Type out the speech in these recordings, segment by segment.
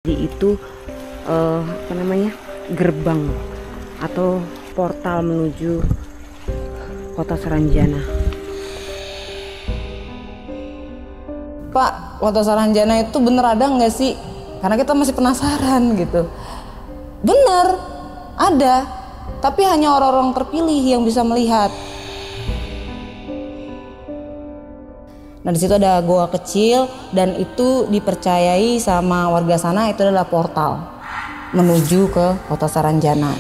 Itu apa namanya, gerbang atau portal menuju kota Saranjana. Pak, kota Saranjana itu bener ada nggak sih? Karena kita masih penasaran gitu. Bener, ada, tapi hanya orang-orang terpilih yang bisa melihat. Nah, di situ ada goa kecil dan itu dipercayai sama warga sana itu adalah portal menuju ke kota Saranjana.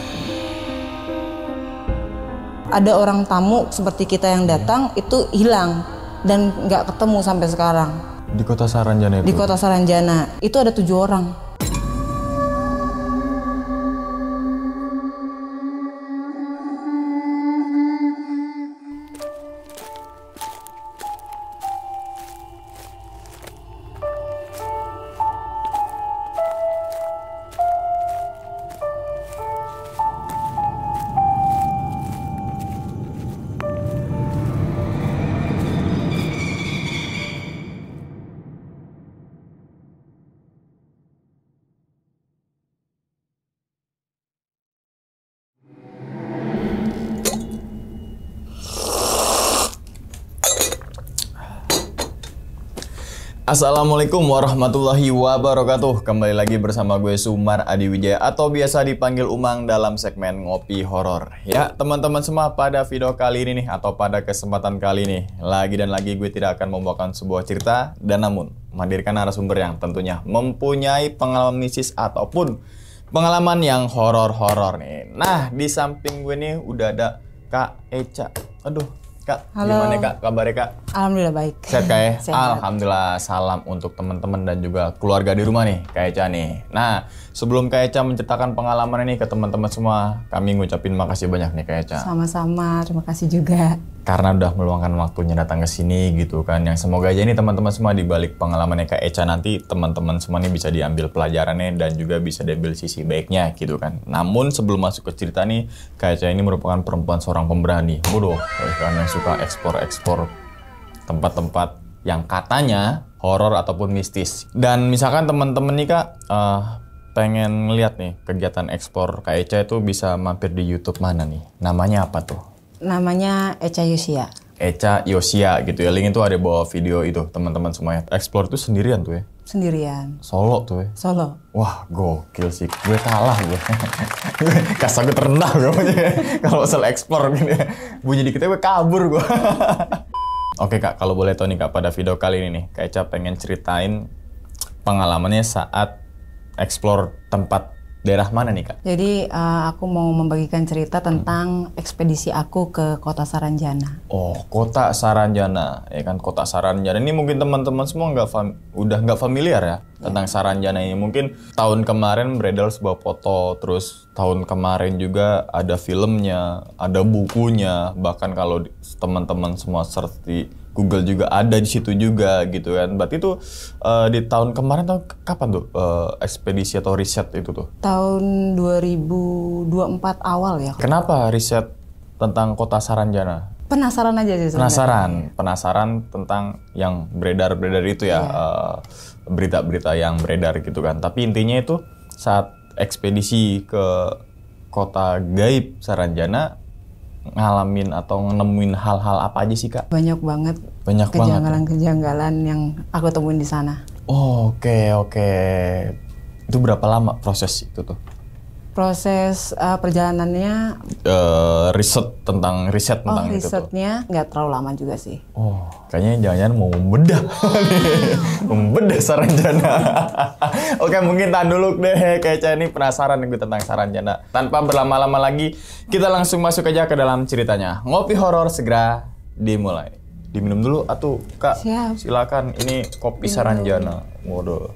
Ada orang tamu seperti kita yang datang itu hilang dan nggak ketemu sampai sekarang. Di kota Saranjana itu? Di kota Saranjana itu ada 7 orang. Assalamualaikum warahmatullahi wabarakatuh. Kembali lagi bersama gue Sumar Adiwijaya atau biasa dipanggil Umang dalam segmen Ngopi Horor. Ya teman-teman semua, pada video kali ini nih atau pada kesempatan kali ini lagi dan lagi gue tidak akan membawakan sebuah cerita dan namun menghadirkan narasumber yang tentunya mempunyai pengalaman mistis ataupun pengalaman yang horor-horor nih. Nah di samping gue nih udah ada Kak Echa. Aduh Kak, halo. gimana Kak? Kabarnya Kak? Alhamdulillah baik. Sehat Kak ya? Sehat. Alhamdulillah, salam untuk teman-teman dan juga keluarga di rumah nih, Kak Echa nih. Nah, sebelum Kak Echa menceritakan pengalaman ini ke teman-teman semua, kami ngucapin makasih banyak nih Kak Echa. Sama-sama, terima kasih juga. Karena udah meluangkan waktunya datang ke sini gitu kan. Yang semoga aja ini teman-teman semua di balik pengalamannya Kak Echa nanti teman-teman semua nih bisa diambil pelajarannya dan juga bisa diambil sisi baiknya gitu kan. Namun sebelum masuk ke cerita nih, Kak Echa ini merupakan perempuan seorang pemberani. Bodoh, kan yang suka ekspor tempat-tempat yang katanya horor ataupun mistis. Dan misalkan teman-teman nih Kak pengen ngeliat nih kegiatan ekspor Kak Echa itu bisa mampir di YouTube mana nih? Namanya apa tuh? Namanya Echa Yosia. Echa Yosia gitu ya. Link itu ada bawa video itu teman-teman semuanya. Explore itu sendirian tuh ya? Sendirian. Solo tuh ya? Solo. Wah gokil sih. Gue kalah gue. Kasta gue terendah gue kalau soal explore gini ya. Bunyi dikitnya gue kabur gue. Oke Kak, kalau boleh tahu nih Kak, pada video kali ini nih Kak Echa pengen ceritain pengalamannya saat explore tempat daerah mana nih Kak? Jadi aku mau membagikan cerita tentang ekspedisi aku ke kota Saranjana. Oh, kota Saranjana, ya kan kota Saranjana ini mungkin teman-teman semua udah nggak familiar ya tentang Saranjana ini. Mungkin tahun kemarin beredar sebuah foto, terus tahun kemarin juga ada filmnya, ada bukunya, bahkan kalau teman-teman semua search di Google juga ada di situ juga gitu kan. Berarti itu di tahun kemarin tuh kapan tuh ekspedisi atau riset itu tuh? Tahun 2024 awal ya. Kenapa riset tentang kota Saranjana? Penasaran aja sih sebenarnya. Penasaran tentang yang beredar-beredar itu ya, berita-berita yang beredar gitu kan. Tapi intinya itu saat ekspedisi ke kota gaib Saranjana ngalamin atau nemuin hal-hal apa aja sih Kak? Banyak banget kejanggalan-kejanggalan yang aku temuin di sana. Oh, oke. Itu berapa lama proses itu tuh? Proses perjalanannya riset tentang itu tuh. Risetnya nggak terlalu lama juga sih. Oh, kayaknya jangan-jangan mau membedah. Membedah Saranjana. Oke, mungkin tahan dulu deh. Kayaknya ini penasaran gue tentang Saranjana. Tanpa berlama-lama lagi, kita langsung masuk aja ke dalam ceritanya. Ngopi horor segera dimulai. Diminum dulu atuh, Kak. Siap. Silakan, ini kopi Saranjana. Waduh.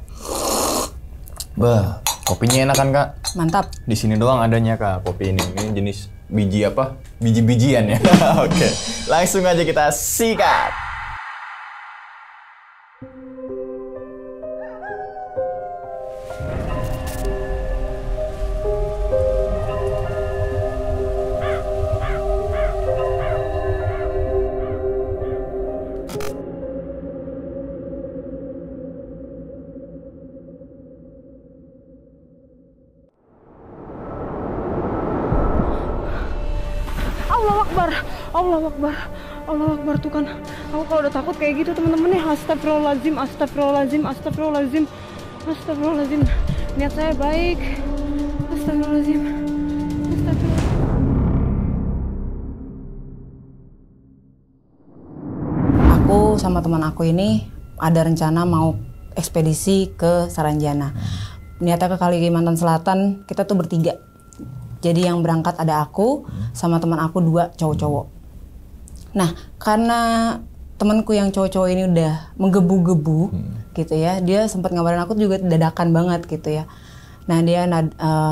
Bah, kopinya enak kan, Kak? Mantap. Di sini doang adanya Kak kopi ini. Ini jenis biji apa? Biji-bijian ya. Oke. Langsung aja kita sikat. Akbar, Allah Akbar, Allah Akbar. Tuh kan, aku kalau udah takut kayak gitu teman-teman ya. Astagfirullahaladzim, astagfirullahaladzim, astagfirullahaladzim, astagfirullahaladzim. Niat saya baik. Astagfirullahaladzim, astagfirullahaladzim. Aku sama teman aku ini ada rencana mau ekspedisi ke Saranjana. Niatnya ke Kalimantan Selatan, kita tuh bertiga. Jadi yang berangkat ada aku sama teman aku 2 cowok-cowok. Nah, karena temanku yang cowok-cowok ini udah menggebu-gebu gitu ya, dia sempat ngabarin aku juga dadakan banget gitu ya. Nah, dia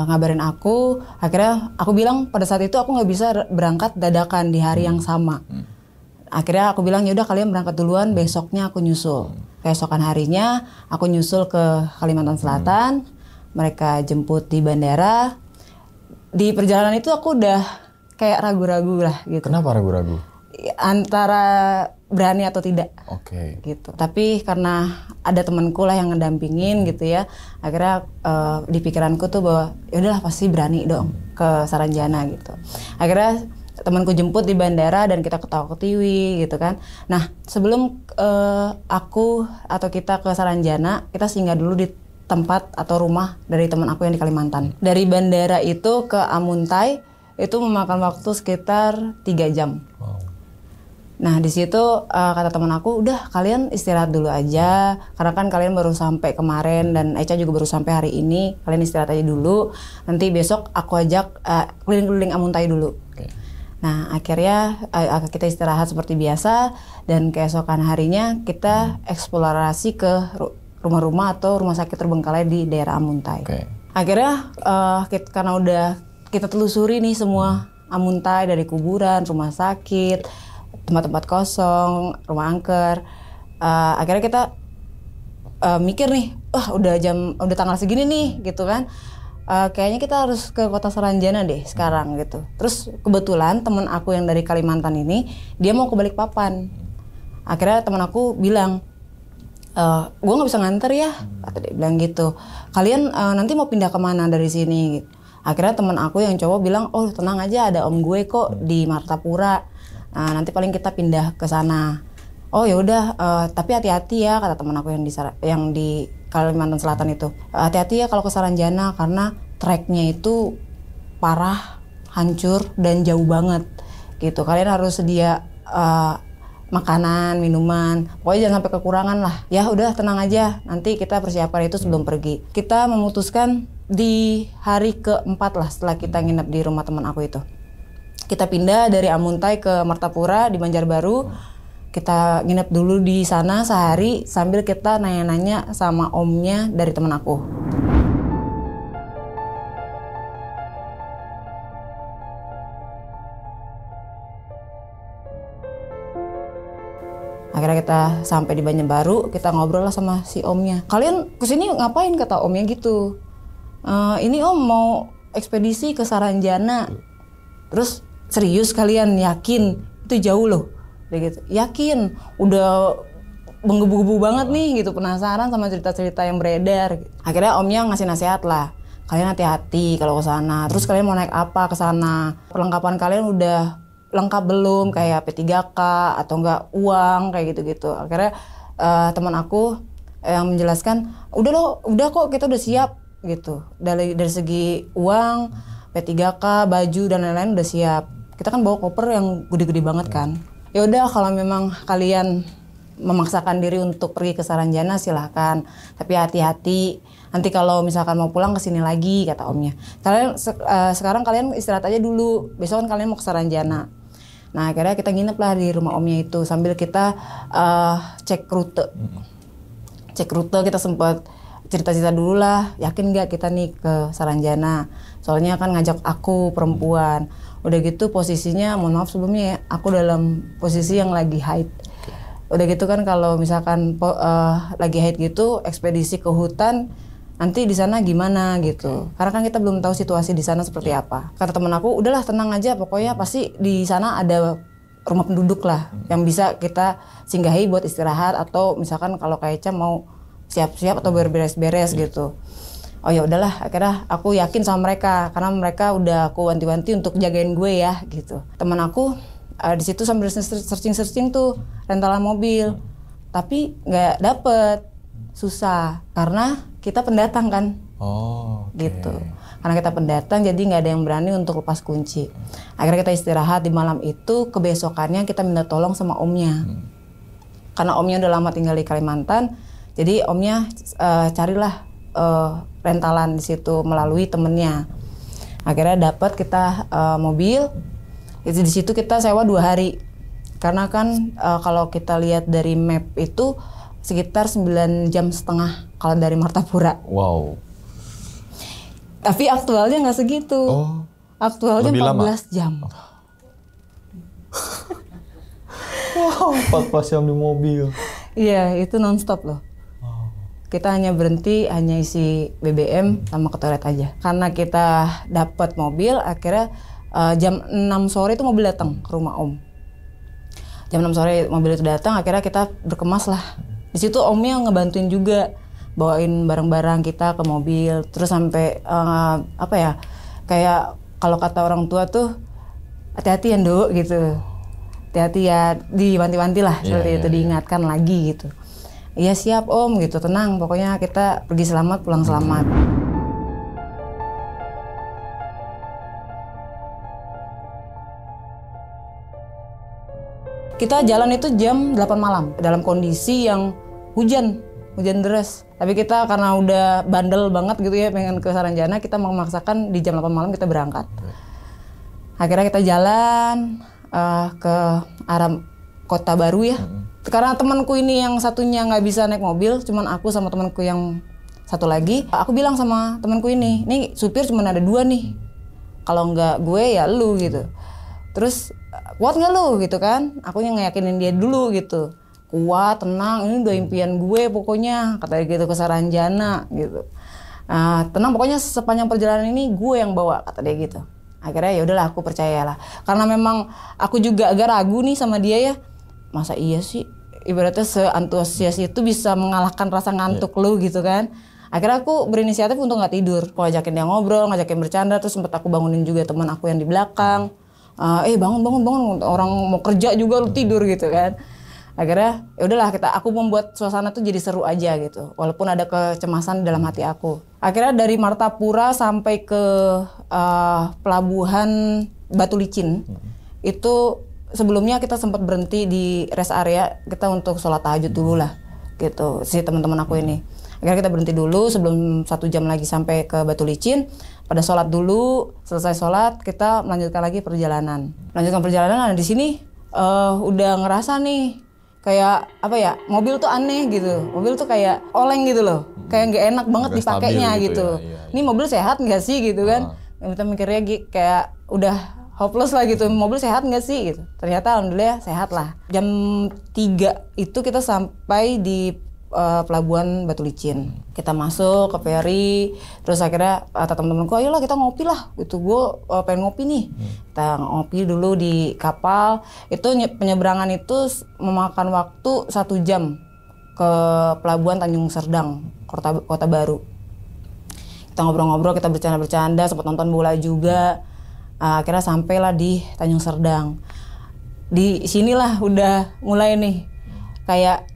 ngabarin aku, akhirnya aku bilang pada saat itu aku nggak bisa berangkat dadakan di hari yang sama. Akhirnya aku bilang, yaudah kalian berangkat duluan, besoknya aku nyusul. Keesokan harinya aku nyusul ke Kalimantan Selatan, mereka jemput di bandara. Di perjalanan itu aku udah kayak ragu-ragu lah gitu. Kenapa ragu-ragu? Antara berani atau tidak. Oke. Gitu. Tapi karena ada temanku lah yang ngedampingin gitu ya. Akhirnya di pikiranku tuh bahwa ya udahlah pasti berani dong ke Saranjana gitu. Akhirnya temanku jemput di bandara dan kita ketawa-ketiwi gitu kan. Nah, sebelum aku atau kita ke Saranjana, kita singgah dulu di tempat atau rumah dari teman aku yang di Kalimantan. Dari bandara itu ke Amuntai itu memakan waktu sekitar 3 jam. Wow. Nah, di situ kata teman aku, udah kalian istirahat dulu aja karena kan kalian baru sampai kemarin dan Echa juga baru sampai hari ini. Kalian istirahat aja dulu. Nanti besok aku ajak keliling-keliling Amuntai dulu. Okay. Nah, akhirnya kita istirahat seperti biasa dan keesokan harinya kita eksplorasi ke rumah-rumah atau rumah sakit terbengkalai di daerah Amuntai. Okay. Akhirnya karena udah kita telusuri nih semua Amuntai dari kuburan, rumah sakit, tempat-tempat kosong, rumah angker. Akhirnya kita mikir nih, udah tanggal segini nih gitu kan. Kayaknya kita harus ke kota Saranjana deh sekarang gitu. Terus kebetulan teman aku yang dari Kalimantan ini dia mau ke Balikpapan. Akhirnya teman aku bilang, gue nggak bisa nganter ya, kata dia bilang gitu. Kalian nanti mau pindah kemana dari sini? Akhirnya teman aku yang cowok bilang, oh tenang aja ada om gue kok di Martapura. Nanti paling kita pindah ke sana. Oh ya udah, tapi hati-hati ya kata teman aku yang di Kalimantan Selatan itu. Hati-hati ya kalau ke Saranjana karena treknya itu parah, hancur dan jauh banget gitu. Kalian harus sedia makanan, minuman, pokoknya jangan sampai kekurangan lah. Ya udah tenang aja, nanti kita persiapan itu sebelum pergi. Kita memutuskan di hari keempat lah setelah kita nginep di rumah teman aku itu. Kita pindah dari Amuntai ke Martapura di Banjarbaru. Kita nginep dulu di sana sehari sambil kita nanya-nanya sama omnya dari teman aku. Akhirnya kita sampai di Banjarbaru, kita ngobrol lah sama si omnya. Kalian kesini ngapain kata omnya gitu. Ini om mau ekspedisi ke Saranjana. Terus serius kalian yakin itu jauh loh? Dia gitu. Yakin, udah menggebu-gebu banget nih gitu, penasaran sama cerita-cerita yang beredar. Gitu. Akhirnya omnya ngasih nasihat lah. Kalian hati-hati kalau ke sana. Terus kalian mau naik apa ke sana? Perlengkapan kalian udah lengkap belum, kayak P3K atau enggak uang kayak gitu-gitu. Akhirnya teman aku yang menjelaskan, udah kok kita udah siap gitu. Dari segi uang, P3K, baju dan lain-lain udah siap. Kita kan bawa koper yang gede-gede banget kan. Ya udah kalau memang kalian memaksakan diri untuk pergi ke Saranjana silahkan, tapi hati-hati. Nanti kalau misalkan mau pulang ke sini lagi kata omnya. Kalian sekarang kalian istirahat aja dulu. Besok kan kalian mau ke Saranjana. Nah akhirnya kita nginep lah di rumah omnya itu sambil kita cek rute. Cek rute kita sempat cerita-cerita dulu lah. Yakin nggak kita nih ke Saranjana? Soalnya kan ngajak aku perempuan. Udah gitu posisinya, mohon maaf sebelumnya ya, aku dalam posisi yang lagi haid. Udah gitu kan kalau misalkan lagi haid gitu, ekspedisi ke hutan, nanti di sana gimana gitu. Karena kan kita belum tahu situasi di sana seperti apa. Kata temen aku, udahlah tenang aja, pokoknya pasti di sana ada rumah penduduk lah yang bisa kita singgahi buat istirahat atau misalkan kalau kayak Echa mau siap-siap atau beres-beres gitu. Oh ya udahlah, akhirnya aku yakin sama mereka karena mereka udah aku wanti-wanti untuk jagain gue ya gitu. Teman aku Di situ sambil searching tuh rentalan mobil, tapi nggak dapet, susah karena kita pendatang kan. Oh, okay. Gitu. Karena kita pendatang jadi nggak ada yang berani untuk lepas kunci. Akhirnya kita istirahat di malam itu, kebesokannya kita minta tolong sama omnya. Karena omnya udah lama tinggal di Kalimantan, jadi omnya carilah rentalan di situ melalui temennya. Akhirnya dapat kita mobil. Itu di situ kita sewa 2 hari. Karena kan kalau kita lihat dari map itu sekitar 9,5 jam kalau dari Martapura. Wow. Tapi aktualnya nggak segitu. Oh. Aktualnya lebih 14 lama. jam. Wow, 14 jam di mobil. Iya, itu nonstop loh. Kita hanya berhenti, hanya isi BBM sama ke toilet aja. Karena kita dapat mobil, akhirnya jam 6 sore itu mobil datang ke rumah om. Jam 6 sore mobil itu datang, akhirnya kita berkemas lah. Di situ omnya ngebantuin juga, bawain barang-barang kita ke mobil. Terus sampai kayak kalau kata orang tua tuh hati-hati ya Nduk gitu. Hati-hati ya, diwanti-wanti lah seperti itu, diingatkan lagi gitu. Iya siap om gitu, tenang, pokoknya kita pergi selamat, pulang selamat. Kita jalan itu jam 8 malam dalam kondisi yang hujan deras. Tapi kita karena udah bandel banget gitu ya, pengen ke Saranjana, kita memaksakan di jam 8 malam kita berangkat. Akhirnya kita jalan ke arah Kota Baru ya. Karena temanku ini yang satunya nggak bisa naik mobil, cuman aku sama temanku yang satu lagi. Aku bilang sama temanku ini supir cuman ada 2 nih. Kalau nggak gue ya lu gitu. Terus kuat nggak lu gitu kan? Aku yang ngeyakinin dia dulu gitu. Kuat, tenang, ini udah impian gue pokoknya, kata gitu, ke Saranjana gitu. Tenang pokoknya sepanjang perjalanan ini gue yang bawa, kata dia gitu. Akhirnya ya udahlah, aku percayalah. Karena memang aku juga agak ragu nih sama dia ya. Masa iya sih ibaratnya seantusias itu bisa mengalahkan rasa ngantuk lu gitu kan. Akhirnya aku berinisiatif untuk nggak tidur. Aku ajakin dia ngobrol, ngajakin bercanda, terus sempat aku bangunin juga teman aku yang di belakang. Bangun, orang mau kerja juga lu tidur gitu kan. Akhirnya ya udahlah, aku membuat suasana tuh jadi seru aja gitu, walaupun ada kecemasan dalam hati aku. Akhirnya dari Martapura sampai ke pelabuhan Batu Licin itu sebelumnya kita sempat berhenti di rest area kita untuk sholat tahajud dulu lah gitu, si teman-teman aku ini. Akhirnya kita berhenti dulu sebelum 1 jam lagi sampai ke Batu Licin. Pada sholat dulu, selesai sholat kita melanjutkan lagi perjalanan. Di sini udah ngerasa nih kayak mobil tuh aneh gitu. Mobil tuh kayak oleng gitu loh. Kayak nggak enak banget dipakainya gitu. Iya. Ini mobil sehat nggak sih gitu kan? Kita mikirnya kayak udah hopeless lah gitu. Mobil sehat nggak sih gitu. Ternyata alhamdulillah sehat lah. Jam 3 itu kita sampai di pelabuhan Batu Licin. Kita masuk ke ferry, terus akhirnya kata temen-temenku, ayolah kita ngopi lah gitu, gue pengen ngopi nih. Kita ngopi dulu di kapal. Itu penyeberangan itu memakan waktu 1 jam ke pelabuhan Tanjung Serdang, Kota Baru. Kita ngobrol-ngobrol, kita bercanda-bercanda, sempat nonton bola juga. Akhirnya sampailah di Tanjung Serdang. Di sinilah udah mulai nih kayak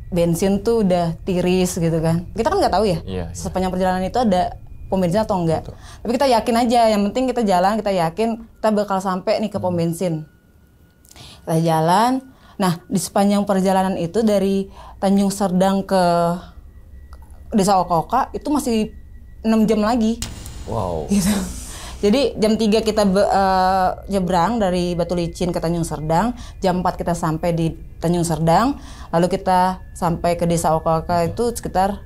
bensin tuh udah tiris gitu kan. Kita kan nggak tahu ya, sepanjang perjalanan itu ada pom bensin atau enggak. Tapi kita yakin aja, yang penting kita jalan, kita yakin kita bakal sampai nih ke pom bensin. Kita jalan. Nah, di sepanjang perjalanan itu dari Tanjung Serdang ke Desa Oka-Oka itu masih 6 jam lagi. Wow. Gitu. Jadi jam 3 kita nyebrang dari Batu Licin ke Tanjung Serdang, jam 4 kita sampai di Tanjung Serdang, lalu kita sampai ke Desa Oka-Oka itu sekitar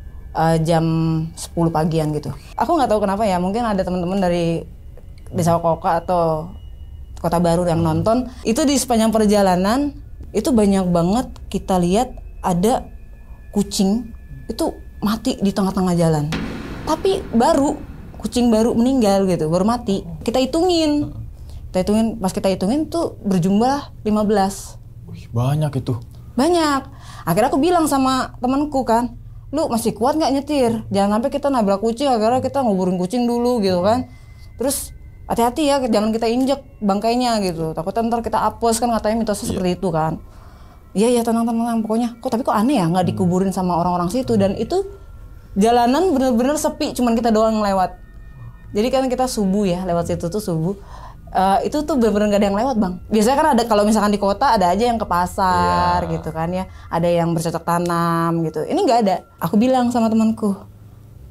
jam 10 pagian gitu. Aku nggak tahu kenapa ya, mungkin ada teman-teman dari Desa Oka-Oka atau Kota Baru yang nonton. Itu di sepanjang perjalanan itu banyak banget kita lihat ada kucing itu mati di tengah-tengah jalan. Tapi kucing baru meninggal gitu, baru mati. Kita hitungin, pas kita hitungin tuh berjumlah 15. Wih, banyak itu. Banyak. Akhirnya aku bilang sama temanku kan, lu masih kuat nggak nyetir? Jangan sampai kita nabrak kucing, akhirnya kita nguburin kucing dulu gitu kan. Terus hati-hati ya, jangan kita injek bangkainya gitu. Takutnya ntar kita apes kan, katanya mitosnya seperti itu kan. Iya tenang pokoknya. Tapi kok aneh ya nggak dikuburin sama orang-orang situ, dan itu jalanan bener-bener sepi, cuman kita doang yang lewat. Jadi kan kita subuh ya, lewat situ tuh subuh. Itu tuh bener-bener gak ada yang lewat bang. Biasanya kan ada, kalau misalkan di kota ada aja yang ke pasar gitu kan ya. Ada yang bercocok tanam gitu. Ini gak ada. Aku bilang sama temanku,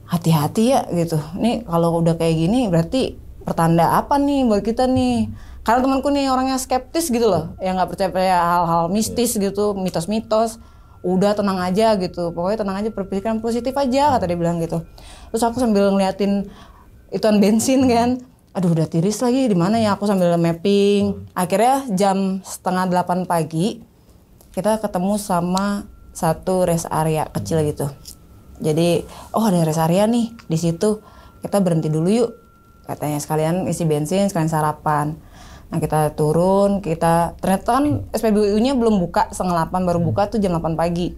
hati-hati ya gitu. Nih kalau udah kayak gini berarti pertanda apa nih buat kita nih. Karena temanku nih orangnya skeptis gitu loh. Yang gak percaya hal-hal mistis gitu, mitos-mitos. Udah tenang aja gitu. Pokoknya tenang aja, berpikiran positif aja, kata dia bilang gitu. Terus aku sambil ngeliatin ituan bensin kan, aduh udah tiris lagi, di mana ya, aku sambil mapping. Akhirnya jam 7:30 pagi kita ketemu sama satu rest area kecil gitu. Jadi ada rest area nih di situ, kita berhenti dulu yuk katanya, sekalian isi bensin, sekalian sarapan. Nah kita turun, ternyata kan SPBU-nya belum buka, 7:30 baru buka tuh jam 8 pagi.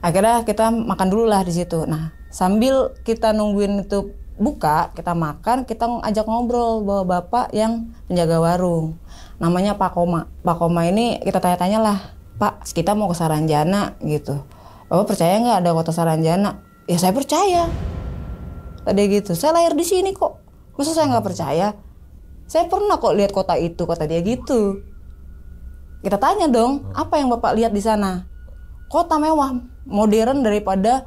Akhirnya kita makan dulu lah di situ. Nah sambil kita nungguin itu buka, kita makan, kita ajak ngobrol bawa bapak yang penjaga warung, namanya Pak Koma. Pak Koma ini kita tanya-tanya lah, Pak kita mau ke Saranjana gitu, Bapak percaya nggak ada kota Saranjana? Ya saya percaya, tadi gitu, saya lahir di sini kok, masa saya nggak percaya? Saya pernah kok lihat kota itu, kata dia gitu. Kita tanya dong, apa yang bapak lihat di sana? Kota mewah, modern daripada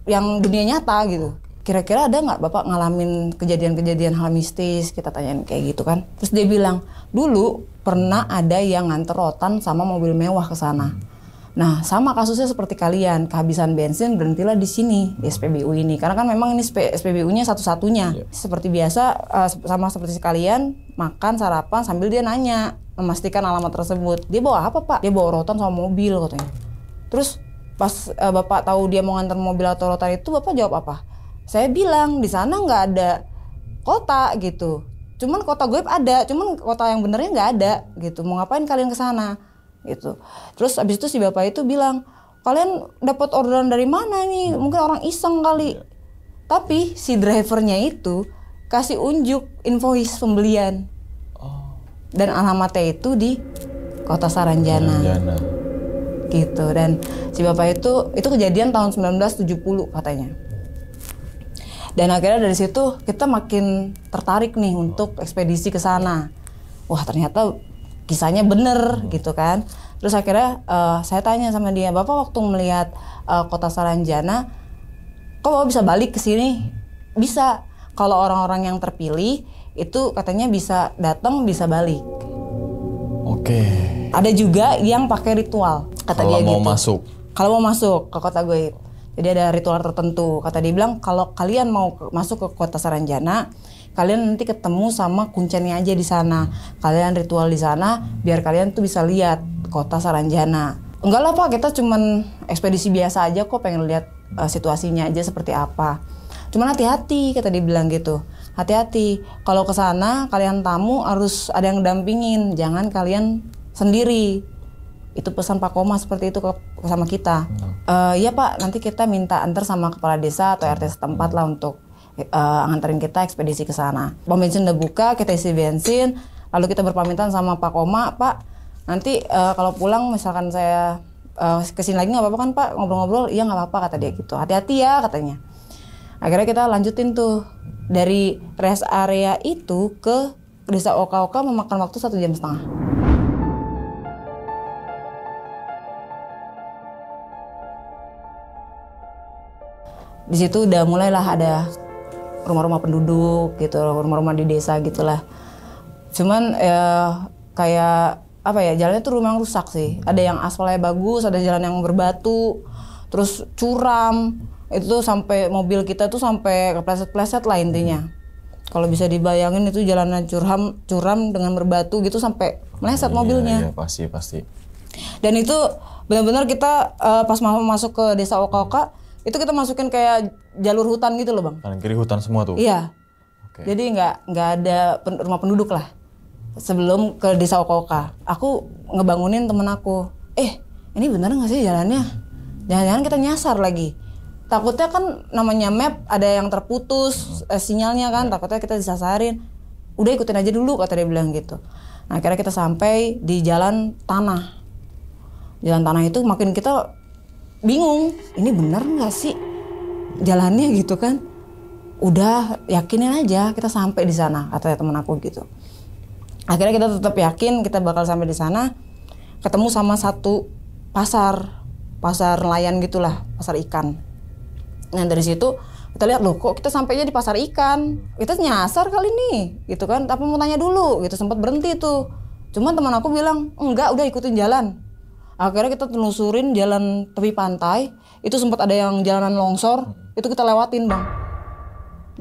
yang dunia nyata gitu. Kira-kira ada nggak bapak ngalamin kejadian-kejadian hal mistis? Kita tanyain kayak gitu kan. Terus dia bilang, dulu pernah ada yang nganter rotan sama mobil mewah ke sana. Nah sama kasusnya seperti kalian, kehabisan bensin, berhentilah di sini, di SPBU ini. Karena kan memang ini SPBU-nya satu-satunya. Seperti biasa, sama seperti kalian, makan, sarapan, sambil dia nanya, memastikan alamat tersebut. Dia bawa apa pak? Dia bawa rotan sama mobil katanya. Terus pas bapak tahu dia mau nganter mobil atau rotan itu, bapak jawab apa? Saya bilang di sana nggak ada kota gitu, cuman kota goib ada, cuman kota yang benernya nggak ada gitu. Mau ngapain kalian ke sana gitu? Terus abis itu si bapak itu bilang, kalian dapat orderan dari mana nih? Mungkin orang iseng kali. Tapi si drivernya itu kasih unjuk invoice pembelian dan alamatnya itu di kota Saranjana. Gitu. Dan si bapak itu kejadian tahun 1970 katanya. Dan akhirnya dari situ kita makin tertarik nih untuk ekspedisi ke sana. Wah ternyata kisahnya bener gitu kan. Terus akhirnya saya tanya sama dia, bapak waktu melihat kota Saranjana, kok bapak bisa balik ke sini? Bisa. Kalau orang-orang yang terpilih itu katanya bisa datang, bisa balik. Oke. Ada juga yang pakai ritual, kata dia gitu. Kalau mau masuk ke kota goib. Jadi ada ritual tertentu. Kata dia bilang, kalau kalian mau masuk ke kota Saranjana, kalian nanti ketemu sama kuncennya aja di sana. Kalian ritual di sana, biar kalian tuh bisa lihat kota Saranjana. Enggak lah pak, kita cuman ekspedisi biasa aja kok, pengen lihat situasinya aja seperti apa. Cuman hati-hati, kata dia bilang gitu. Hati-hati, kalau ke sana kalian tamu harus ada yang dampingin, jangan kalian sendiri. Itu pesan Pak Koma seperti itu sama kita. Iya pak, nanti kita minta antar sama kepala desa atau RT setempat lah untuk nganterin kita ekspedisi ke sana. Pom bensin udah buka, kita isi bensin, lalu kita berpamitan sama Pak Koma, Pak nanti kalau pulang misalkan saya kesini lagi nggak apa-apa kan pak, ngobrol-ngobrol? Iya nggak apa-apa, kata dia gitu. Hati-hati ya katanya. Akhirnya kita lanjutin tuh dari rest area itu ke desa Oka-Oka, memakan waktu 1,5 jam. Di situ udah mulailah ada rumah-rumah penduduk gitu, rumah-rumah di desa gitulah. Cuman kayak apa ya, jalannya tuh rumah yang rusak sih. Ada yang aspalnya bagus, ada jalan yang berbatu, terus curam. Itu tuh sampai mobil kita tuh sampai kepleset-pleset lah intinya. Kalau bisa dibayangin itu jalanan curam dengan berbatu gitu sampai meleset mobilnya. Iya, pasti. Dan itu benar-benar kita pas masuk ke desa Oka-Oka, itu kita masukin kayak jalur hutan gitu loh bang. Kanan kiri hutan semua tuh? Iya. Okay. Jadi nggak ada rumah penduduk lah sebelum ke desa Oka-Oka. Aku ngebangunin temen aku. Ini bener nggak sih jalannya? Jangan-jangan kita nyasar lagi. takutnya kan namanya map ada yang terputus sinyalnya kan, takutnya kita disasarin. Udah ikutin aja dulu kata dia bilang gitu. Nah akhirnya kita sampai di jalan tanah. Jalan tanah itu makin kita bingung, ini benar nggak sih jalannya gitu kan? Udah yakinin aja kita sampai di sana kata teman aku gitu. Akhirnya kita tetap yakin kita bakal sampai di sana. Ketemu sama satu pasar nelayan gitulah, pasar ikan. Nah dari situ kita lihat loh kok kita sampainya di pasar ikan, kita nyasar kali nih gitu kan, tapi mau tanya dulu gitu, sempat berhenti tuh. Cuman teman aku bilang enggak, udah ikutin jalan. Akhirnya kita telusurin jalan tepi pantai, itu sempat ada yang jalanan longsor, itu kita lewatin bang.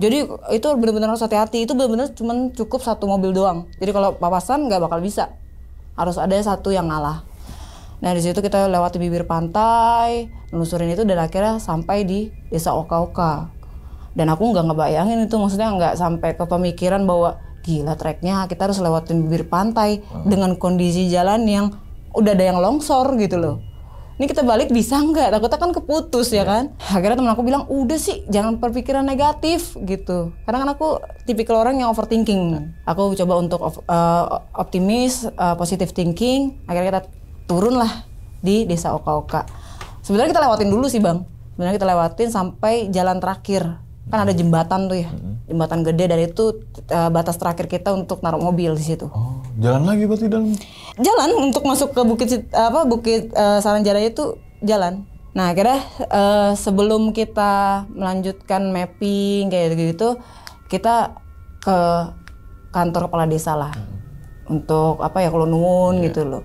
Jadi itu benar-benar harus hati-hati, itu benar-benar cuman cukup satu mobil doang. Jadi kalau papasan nggak bakal bisa, harus ada satu yang ngalah. Nah di situ kita lewati bibir pantai, nelusurin itu dan akhirnya sampai di desa Oka-Oka. Dan aku nggak ngebayangin itu, maksudnya nggak sampai ke pemikiran bahwa gila treknya kita harus lewatin bibir pantai dengan kondisi jalan yang udah ada yang longsor gitu loh. Ini kita balik bisa nggak? Takutnya kan keputus ya kan. Akhirnya temen aku bilang udah sih jangan berpikiran negatif gitu. Karena kan aku tipikal orang yang overthinking. Aku coba untuk optimis, positive thinking. Akhirnya kita turun lah di desa Oka-Oka. Sebenarnya kita lewatin dulu sih bang. Sebenarnya kita lewatin sampai jalan terakhir. Kan ada jembatan tuh ya, jembatan gede, dan itu batas terakhir kita untuk naruh mobil di situ. Oh, jalan lagi berarti dalam? Jalan untuk masuk ke Bukit Saranjana itu jalan. Nah akhirnya sebelum kita melanjutkan mapping kayak gitu, kita ke kantor kepala desa lah untuk kalau nuwun gitu loh.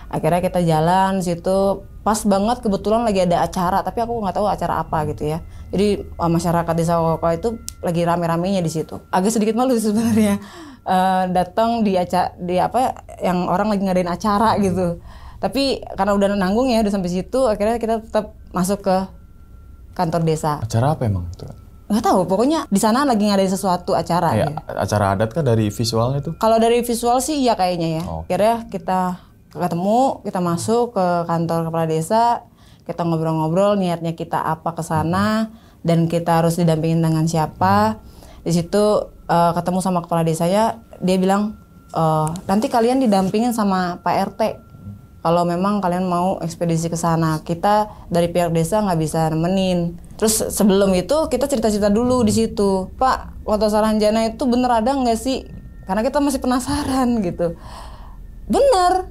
Akhirnya kita jalan situ, pas banget kebetulan lagi ada acara, tapi aku nggak tahu acara apa gitu ya. Jadi masyarakat desa Oka itu lagi rame-ramenya di situ. Agak sedikit malu sebenarnya datang di yang orang lagi ngadain acara gitu. Tapi karena udah nanggung ya, udah sampai situ, akhirnya kita tetap masuk ke kantor desa. Acara apa emang itu? Nggak tahu, pokoknya di sana lagi ngadain sesuatu acara. Ya, acara adat kah dari visualnya tuh? Kalau dari visual sih iya kayaknya ya. Akhirnya kita ketemu, kita masuk ke kantor kepala desa, kita ngobrol-ngobrol niatnya kita apa ke sana dan kita harus didampingin dengan siapa. Di situ ketemu sama kepala desanya, dia bilang nanti kalian didampingin sama Pak RT. Kalau memang kalian mau ekspedisi ke sana, kita dari pihak desa nggak bisa nemenin. Terus sebelum itu kita cerita-cerita dulu di situ, Pak, Kota Saranjana itu bener ada nggak sih? Karena kita masih penasaran gitu. Bener,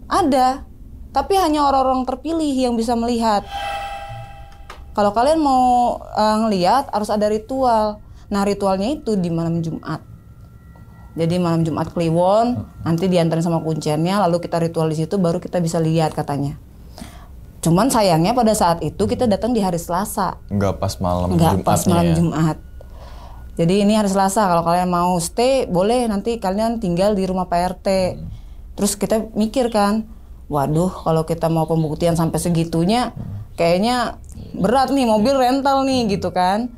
ada, tapi hanya orang-orang terpilih yang bisa melihat. Kalau kalian mau ngelihat harus ada ritual. Nah ritualnya itu di malam Jumat. Jadi malam Jumat Kliwon, nanti diantarin sama kunciannya, lalu kita ritual di situ, baru kita bisa lihat katanya. Cuman sayangnya pada saat itu kita datang di hari Selasa. Nggak pas malam Jumatnya. Nggak pas malam Jumat. Jadi ini hari Selasa, kalau kalian mau stay boleh, nanti kalian tinggal di rumah Pak RT. Terus kita mikir kan, waduh kalau kita mau pembuktian sampai segitunya, kayaknya berat nih, mobil rental nih gitu kan.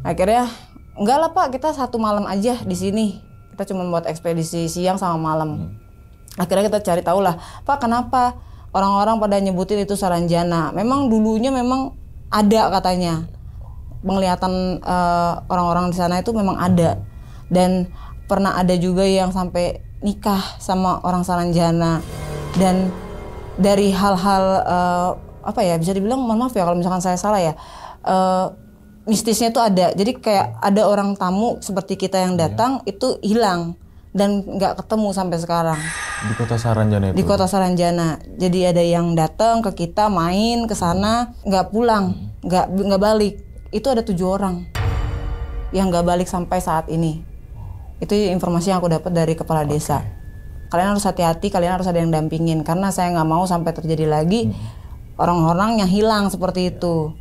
Akhirnya enggak lah Pak, kita satu malam aja di sini. Kita cuma buat ekspedisi siang sama malam. Akhirnya kita cari tahu lah, Pak kenapa orang-orang pada nyebutin itu Saranjana. Memang dulunya memang ada katanya. Penglihatan orang-orang di sana itu memang ada. Dan pernah ada juga yang sampai nikah sama orang Saranjana. Dan dari hal-hal bisa dibilang, mohon maaf ya kalau misalkan saya salah ya, mistisnya tuh ada. Jadi kayak ada orang tamu seperti kita yang datang itu hilang dan nggak ketemu sampai sekarang. Di Kota Saranjana itu? Di Kota Saranjana. Jadi ada yang datang ke kita, main ke sana, nggak pulang, nggak balik. Itu ada 7 orang yang nggak balik sampai saat ini. Itu informasi yang aku dapat dari kepala desa. Kalian harus hati-hati, kalian harus ada yang dampingin karena saya nggak mau sampai terjadi lagi orang-orang yang hilang seperti itu.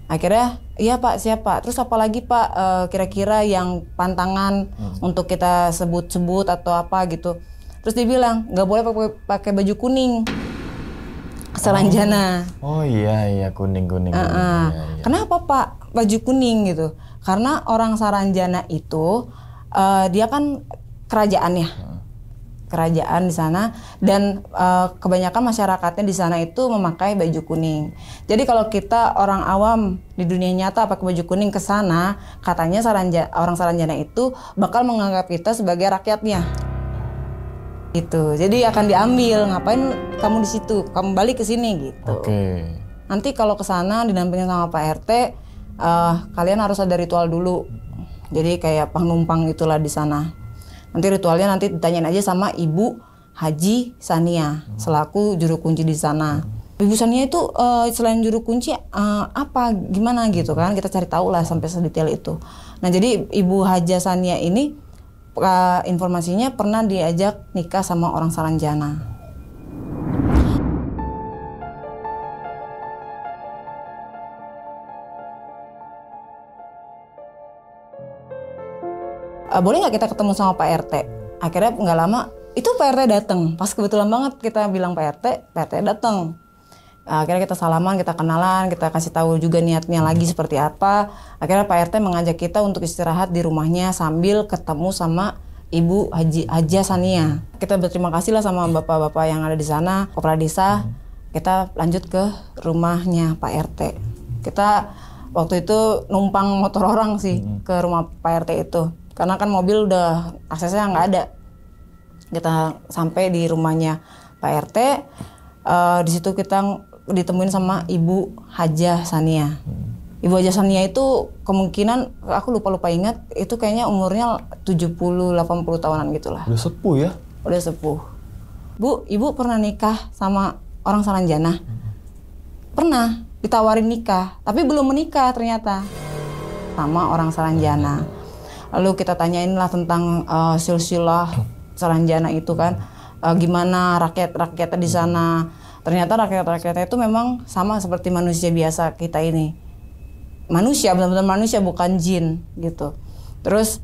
Akhirnya, iya Pak, siapa? Terus apa lagi Pak kira-kira yang pantangan untuk kita sebut-sebut atau apa gitu. Terus dia bilang, nggak boleh pakai baju kuning. Saranjana. Oh iya, kuning. Iya. Kenapa Pak baju kuning gitu? Karena orang Saranjana itu, dia kan kerajaannya. kerajaan di sana, dan kebanyakan masyarakatnya di sana itu memakai baju kuning. Jadi kalau kita orang awam di dunia nyata pakai baju kuning ke sana, katanya orang Saranjana itu bakal menganggap kita sebagai rakyatnya. Gitu. Jadi akan diambil, ngapain kamu di situ? Kamu balik ke sini gitu. Oke. Nanti kalau ke sana didampingin sama Pak RT, kalian harus ada ritual dulu. Jadi kayak penumpang itulah di sana. Nanti ritualnya nanti ditanyain aja sama Ibu Haji Sania selaku juru kunci di sana. Ibu Sania itu selain juru kunci apa gimana gitu kan, kita cari tahu lah sampai sedetail itu. Nah jadi Ibu Haji Sania ini informasinya pernah diajak nikah sama orang Saranjana. Boleh nggak kita ketemu sama Pak RT? Akhirnya nggak lama itu Pak RT datang. Pas kebetulan banget kita bilang Pak RT datang. Akhirnya kita salaman, kita kenalan, kita kasih tahu juga niatnya lagi seperti apa. Akhirnya Pak RT mengajak kita untuk istirahat di rumahnya sambil ketemu sama Ibu Haji Sania. Kita berterima kasih lah sama bapak-bapak yang ada di sana, kepala desa. Kita lanjut ke rumahnya Pak RT. Kita waktu itu numpang motor orang sih ke rumah Pak RT itu. Karena kan mobil udah aksesnya nggak ada. Kita sampai di rumahnya Pak RT. Di situ kita ditemuin sama Ibu Haji Sania. Ibu Haji Sania itu kemungkinan, aku lupa ingat, itu kayaknya umurnya 70-80 tahunan gitulah. Udah sepuh ya? Udah sepuh. Bu, Ibu pernah nikah sama orang Saranjana? Pernah, ditawarin nikah, tapi belum menikah ternyata sama orang Saranjana. Lalu kita tanyain lah tentang silsilah Saranjana itu kan, gimana rakyat-rakyatnya di sana. Ternyata rakyat-rakyatnya itu memang sama seperti manusia biasa kita ini. Manusia, benar-benar manusia, bukan jin gitu. Terus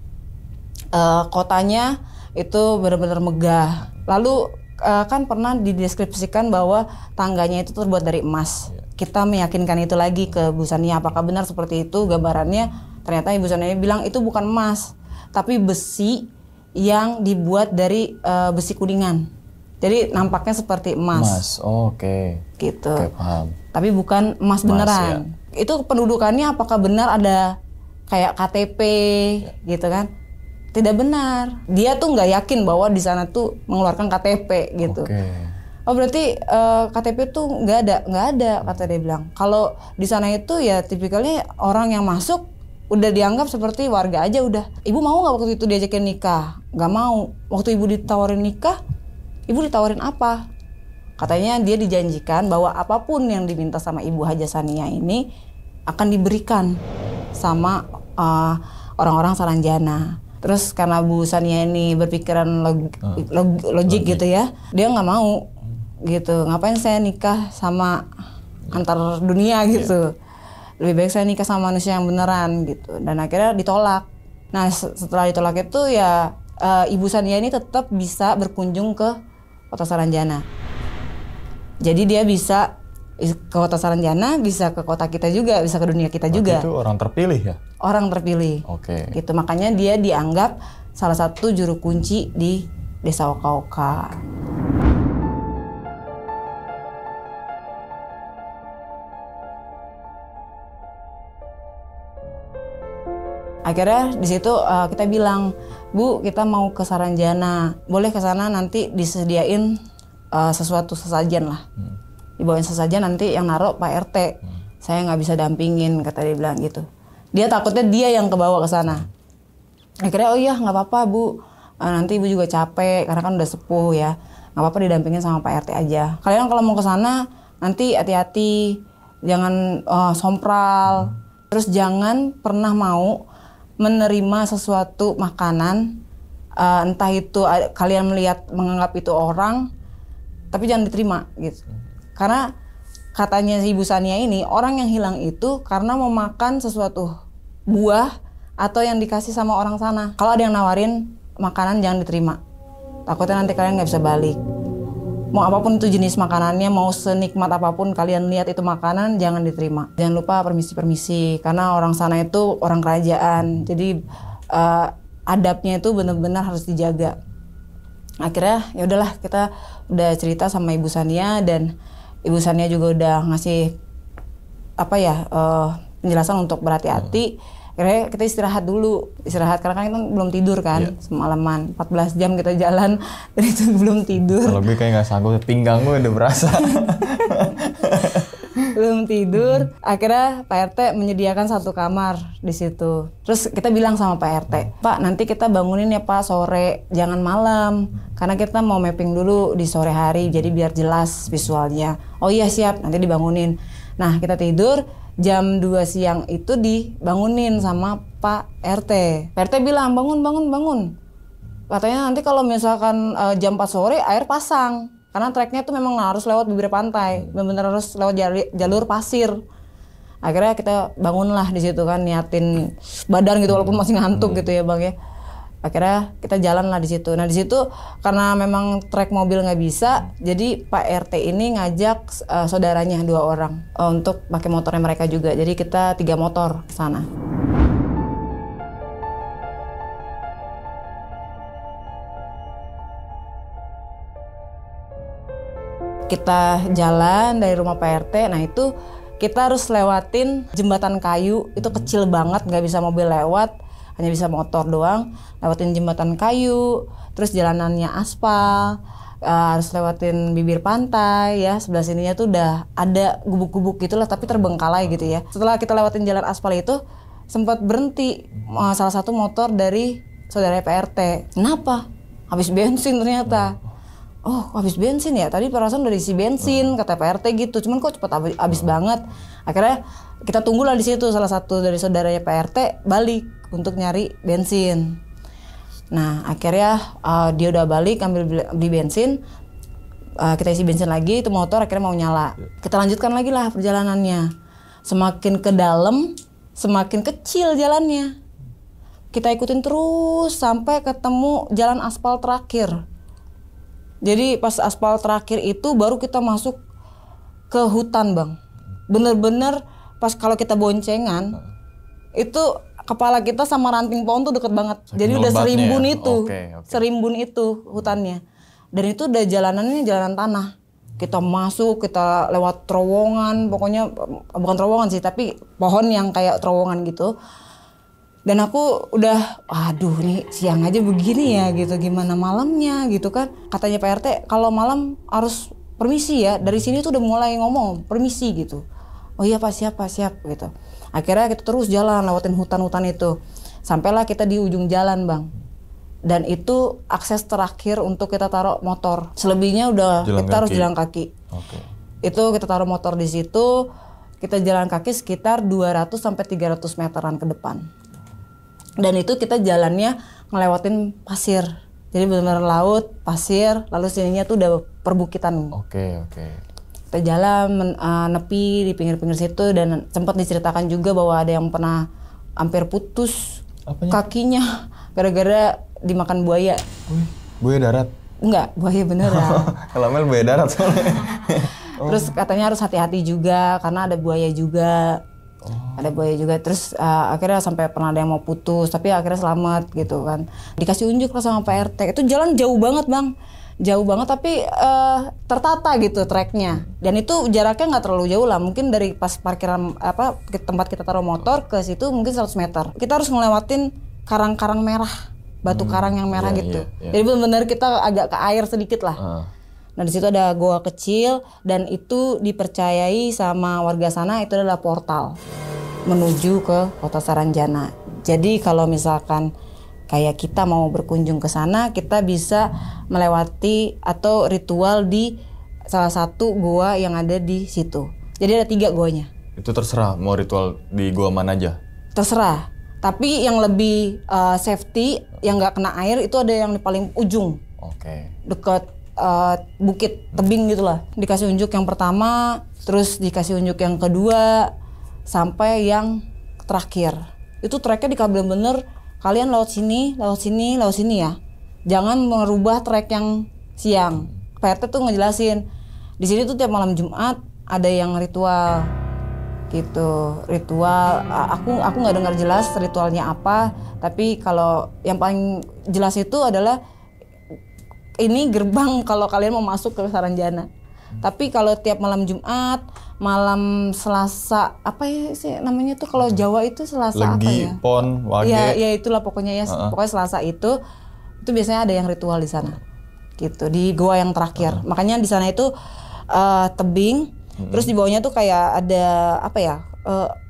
kotanya itu benar-benar megah. Lalu kan pernah dideskripsikan bahwa tangganya itu terbuat dari emas. Kita meyakinkan itu lagi ke Bu Sania, apakah benar seperti itu gambarannya. Ternyata Ibu Sania bilang itu bukan emas, tapi besi yang dibuat dari besi kuningan. Jadi nampaknya seperti emas. Emas, oke. Gitu. Oke, paham. Tapi bukan emas beneran. Ya. Itu pendudukannya apakah benar ada kayak KTP gitu kan? Tidak benar. Dia tuh nggak yakin bahwa di sana tuh mengeluarkan KTP gitu. Oh berarti KTP tuh nggak ada kata dia bilang. Kalau di sana itu ya tipikalnya orang yang masuk udah dianggap seperti warga aja udah. Ibu mau nggak waktu itu diajakin nikah? Nggak mau. Waktu ibu ditawarin nikah, ibu ditawarin apa? Katanya dia dijanjikan bahwa apapun yang diminta sama Ibu Haji Sania ini akan diberikan sama orang-orang Saranjana. Terus karena Bu Sania ini berpikiran logik gitu ya, dia nggak mau gitu. Ngapain saya nikah sama antar dunia gitu? Lebih baik saya nikah sama manusia yang beneran gitu. Dan akhirnya ditolak. Nah setelah ditolak itu ya Ibu Sania ini tetap bisa berkunjung ke Kota Saranjana. Jadi dia bisa ke Kota Saranjana, bisa ke kota kita juga, bisa ke dunia kita juga. Itu orang terpilih ya? Orang terpilih. Oke. Gitu, makanya dia dianggap salah satu juru kunci di Desa Oka-Oka. Akhirnya di situ kita bilang, Bu, kita mau ke Saranjana, boleh ke sana nanti disediain sesuatu sesajen lah. Dibawain sesajen nanti yang naruh Pak RT. Saya nggak bisa dampingin, kata dia bilang gitu. Dia takutnya dia yang kebawa ke sana. Akhirnya oh iya nggak apa-apa Bu, nanti Ibu juga capek karena kan udah sepuh ya. Nggak apa-apa didampingin sama Pak RT aja. Kalian kalau mau ke sana nanti hati-hati, jangan sompral. Terus jangan pernah mau menerima sesuatu makanan, entah itu kalian menganggap itu orang, tapi jangan diterima gitu. Karena katanya si Ibu Sania ini, orang yang hilang itu karena memakan sesuatu buah atau yang dikasih sama orang sana. Kalau ada yang nawarin makanan jangan diterima. Takutnya nanti kalian nggak bisa balik. Mau apapun itu jenis makanannya, mau senikmat apapun kalian lihat itu makanan, jangan diterima. Jangan lupa permisi-permisi, karena orang sana itu orang kerajaan. Jadi adabnya itu benar-benar harus dijaga. Akhirnya ya udahlah, kita udah cerita sama Ibu Sania, dan Ibu Sania juga udah ngasih penjelasan untuk berhati-hati. Akhirnya kita istirahat karena kan kita belum tidur kan, semalaman 14 jam kita jalan dan itu belum tidur. Kalau gue kayak nggak sanggup, pinggang gue udah berasa. Belum tidur. Akhirnya Pak RT menyediakan 1 kamar di situ. Terus kita bilang sama Pak RT, Pak nanti kita bangunin ya Pak sore, jangan malam, karena kita mau mapping dulu di sore hari, jadi biar jelas visualnya. Oh iya siap, nanti dibangunin. Nah kita tidur, jam 2 siang itu dibangunin sama Pak RT. Pak RT bilang bangun. Katanya nanti kalau misalkan jam 4 sore air pasang. Karena treknya tuh memang harus lewat bibir pantai, benar-benar harus lewat jalur pasir. Akhirnya kita bangunlah di situ kan, niatin badan gitu walaupun masih ngantuk gitu ya Bang ya. Akhirnya kita jalan lah di situ. Nah di situ karena memang trek mobil nggak bisa, jadi Pak RT ini ngajak saudaranya 2 orang untuk pakai motornya mereka juga. Jadi kita 3 motor ke sana. Kita jalan dari rumah Pak RT, nah itu kita harus lewatin jembatan kayu, itu kecil banget, nggak bisa mobil lewat, hanya bisa motor doang. Lewatin jembatan kayu, terus jalanannya aspal, harus lewatin bibir pantai ya, sebelah sininya tuh udah ada gubuk-gubuk gitulah, tapi terbengkalai gitu ya. Setelah kita lewatin jalan aspal itu, sempat berhenti salah satu motor dari saudara Pak RT. Kenapa? Habis bensin ternyata. Oh habis bensin ya, tadi perasaan udah isi bensin kata Pak RT gitu, cuman kok cepet habis banget. Akhirnya kita tunggulah di situ, salah satu dari saudaranya Pak RT balik untuk nyari bensin. Nah akhirnya dia udah balik ambil beli bensin, kita isi bensin lagi, itu motor akhirnya mau nyala. Kita lanjutkan lagi lah perjalanannya. Semakin ke dalam semakin kecil jalannya. Kita ikutin terus sampai ketemu jalan aspal terakhir. Jadi pas aspal terakhir itu baru kita masuk ke hutan Bang. Bener-bener pas kalau kita boncengan itu kepala kita sama ranting pohon tuh deket banget. Jadi udah serimbun itu, serimbun itu hutannya. Dan itu udah jalanannya jalan tanah. Kita masuk, kita lewat terowongan, pokoknya bukan terowongan sih, tapi pohon yang kayak terowongan gitu. Dan aku udah, aduh nih siang aja begini ya gitu, gimana malamnya gitu kan. Katanya Pak RT kalau malam harus permisi ya, dari sini tuh udah mulai ngomong permisi gitu. Oh iya Pak siap gitu. Akhirnya kita terus jalan lewatin hutan-hutan itu. Sampailah kita di ujung jalan Bang. Dan itu akses terakhir untuk kita taruh motor. Selebihnya udah kita harus jalan kaki. Itu kita taruh motor di situ, kita jalan kaki sekitar 200 sampai 300 meteran ke depan. Dan itu kita jalannya ngelewatin pasir. Jadi benar-benar laut, pasir, lalu sininya tuh udah perbukitan. Kita jalan nepi di pinggir-pinggir situ, dan sempat diceritakan juga bahwa ada yang pernah hampir putus kakinya gara-gara dimakan buaya. Buaya darat? Enggak, buaya beneran. Kalau Mel buaya darat soalnya. Terus katanya harus hati-hati juga karena ada buaya juga. Ada buaya juga, terus akhirnya sampai pernah ada yang mau putus, tapi akhirnya selamat gitu kan. Dikasih unjuk lah sama Pak RT, itu jalan jauh banget Bang, jauh banget tapi tertata gitu treknya. Dan itu jaraknya nggak terlalu jauh lah, mungkin dari pas parkiran tempat kita taruh motor ke situ mungkin 100 meter. Kita harus ngelewatin karang-karang merah, batu karang yang merah gitu. Jadi benar-benar kita agak ke air sedikit lah. Nah di situ ada goa kecil, dan itu dipercayai sama warga sana itu adalah portal menuju ke Kota Saranjana. Jadi kalau misalkan kayak kita mau berkunjung ke sana, kita bisa melewati atau ritual di salah satu goa yang ada di situ. Jadi ada 3 goanya. Itu terserah mau ritual di goa mana aja? Terserah. Tapi yang lebih safety, yang nggak kena air itu ada yang di paling ujung. Dekat bukit tebing gitulah. Dikasih unjuk yang pertama, terus dikasih unjuk yang kedua, sampai yang terakhir. Itu treknya bener-bener kalian lewat sini ya. Jangan merubah trek yang siang. Pak RT tuh ngejelasin di sini tuh tiap malam Jumat ada yang ritual gitu. Ritual aku nggak dengar jelas ritualnya apa, tapi kalau yang paling jelas itu adalah ini gerbang kalau kalian mau masuk ke Saranjana. Tapi kalau tiap malam Jumat, malam Selasa, apa ya sih namanya tuh kalau Jawa itu Selasa apa Legi, ya? Pon, Wage. Ya itulah pokoknya ya. Pokoknya Selasa itu biasanya ada yang ritual di sana. Gitu, di goa yang terakhir. Makanya di sana itu tebing, terus di bawahnya tuh kayak ada apa ya?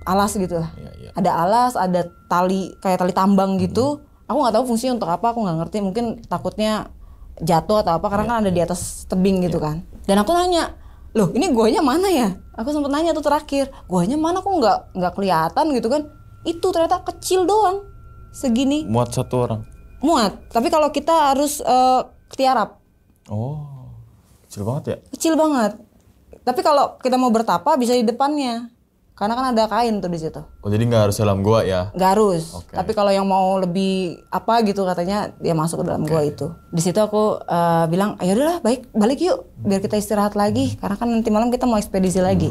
Alas gitu lah. Ada alas, ada tali kayak tali tambang gitu. Aku nggak tahu fungsinya untuk apa, aku nggak ngerti. Mungkin takutnya jatuh atau apa karena kan ada di atas tebing gitu kan. Dan aku nanya, loh ini guanya mana ya? Aku sempet nanya tuh terakhir, guanya mana kok nggak kelihatan gitu kan? Itu ternyata kecil doang, segini. Muat 1 orang. Muat, tapi kalau kita harus tiarap. Oh, kecil banget ya? Kecil banget. Tapi kalau kita mau bertapa bisa di depannya, karena kan ada kain tuh di situ. Oh jadi nggak harus dalam gua ya? Nggak harus. Oke. Tapi kalau yang mau lebih apa gitu katanya dia masuk ke dalam gua itu. Di situ aku bilang, ayo udahlah balik yuk, biar kita istirahat lagi, karena kan nanti malam kita mau ekspedisi lagi.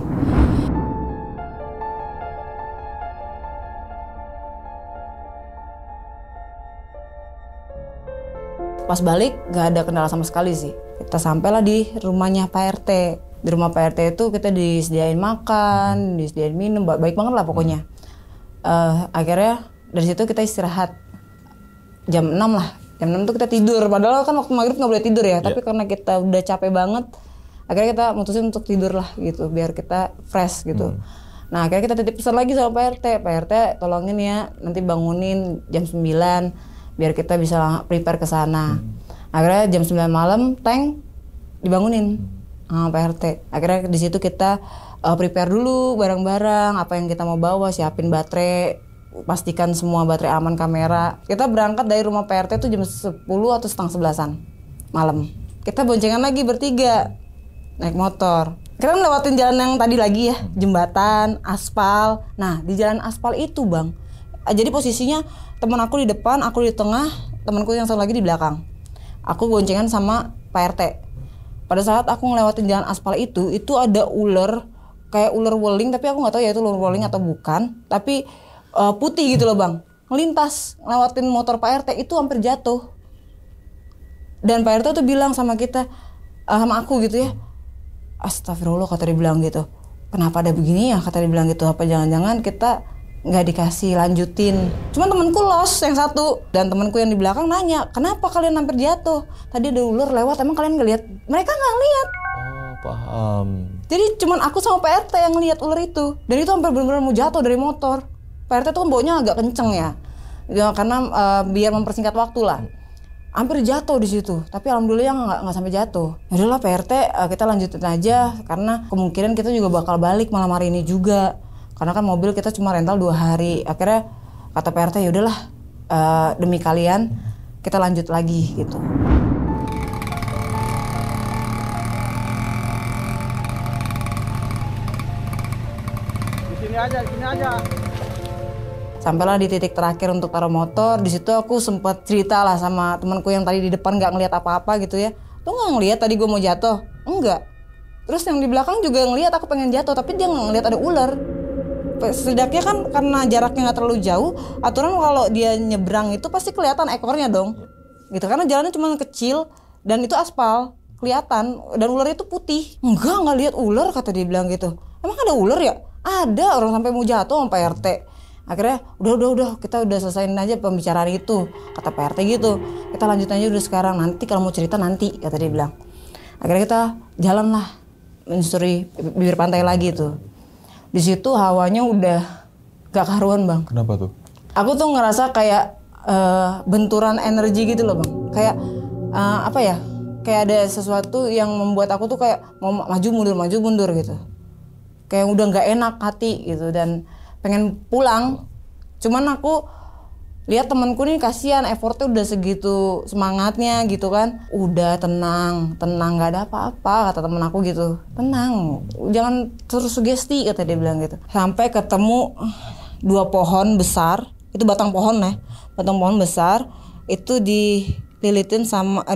Pas balik nggak ada kendala sama sekali sih. Kita sampailah di rumahnya Pak RT. Di rumah Pak RT itu kita disediain makan, disediain minum, baik banget lah pokoknya. Akhirnya dari situ kita istirahat jam 6 lah. Jam 6 tuh kita tidur, padahal kan waktu maghrib nggak boleh tidur ya. Tapi karena kita udah capek banget, akhirnya kita mutusin untuk tidur lah gitu, biar kita fresh gitu. Nah akhirnya kita titip pesan lagi sama Pak RT. Pak RT tolongin ya, nanti bangunin jam 9 biar kita bisa prepare ke sana. Akhirnya jam 9 malam tank dibangunin sama Pak RT. Akhirnya di situ kita prepare dulu barang-barang, apa yang kita mau bawa, siapin baterai, pastikan semua baterai aman, kamera. Kita berangkat dari rumah Pak RT itu jam 10 atau setengah 11-an malam. Kita boncengan lagi bertiga naik motor. Kita lewatin jalan yang tadi lagi ya, jembatan, aspal. Nah di jalan aspal itu bang, jadi posisinya teman aku di depan, aku di tengah, temanku yang satu lagi di belakang. Aku boncengan sama Pak RT. Pada saat aku ngelewatin jalan aspal itu ada ular, kayak ular weling, tapi aku nggak tahu ya itu ular weling atau bukan. Tapi putih gitu loh bang, ngelintas, ngelewatin motor Pak RT itu hampir jatuh. Dan Pak RT tuh bilang sama kita, sama aku gitu ya, astagfirullah kata dia bilang gitu. Kenapa ada begini ya kata dia bilang gitu, apa jangan-jangan kita nggak dikasih lanjutin. Cuman temanku lost yang satu, dan temanku yang di belakang nanya, kenapa kalian hampir jatuh? Tadi ada ular lewat, emang kalian ngeliat? Mereka nggak ngeliat. Oh paham. Jadi cuman aku sama Pak RT yang ngeliat ular itu, dan itu hampir benar-benar mau jatuh dari motor. Pak RT tuh kan baunya agak kenceng ya karena biar mempersingkat waktu lah. Hampir jatuh di situ, tapi alhamdulillah nggak sampai jatuh. Yaudahlah Pak RT, kita lanjutin aja karena kemungkinan kita juga bakal balik malam hari ini juga. Karena kan mobil kita cuma rental 2 hari. Akhirnya kata Pak RT, yaudahlah demi kalian kita lanjut lagi gitu. Di sini aja. Sampailah di titik terakhir untuk taruh motor. Di situ aku sempat cerita lah sama temanku yang tadi di depan nggak ngelihat apa-apa gitu ya. Lo nggak ngelihat tadi gue mau jatuh? Enggak. Terus yang di belakang juga ngelihat aku pengen jatuh, tapi dia nggak ngelihat ada ular. Setidaknya kan karena jaraknya nggak terlalu jauh, aturan kalau dia nyebrang itu pasti kelihatan ekornya dong, gitu. Karena jalannya cuma kecil dan itu aspal, kelihatan. Dan ular itu putih. Nggak lihat ular kata dia bilang gitu. Emang ada ular ya? Ada, orang sampai mau jatuh sama Pak RT. Akhirnya udah kita udah selesaiin aja pembicaraan itu, kata Pak RT gitu. Kita lanjut aja udah sekarang, nanti kalau mau cerita nanti, kata dia bilang. Akhirnya kita jalan lah menyusuri bibir pantai lagi tuh. Di situ hawanya udah gak karuan bang. Kenapa tuh? Aku tuh ngerasa kayak benturan energi gitu loh bang. Kayak apa ya? Kayak ada sesuatu yang membuat aku tuh kayak mau maju mundur gitu. Kayak udah gak enak hati gitu dan pengen pulang. Cuman aku lihat temanku nih kasihan, effortnya udah segitu semangatnya gitu kan. Udah tenang, gak ada apa-apa kata temen aku gitu. Tenang, jangan terus sugesti kata dia bilang gitu. Sampai ketemu 2 pohon besar, itu batang pohon ya. Batang pohon besar itu diselimutin sama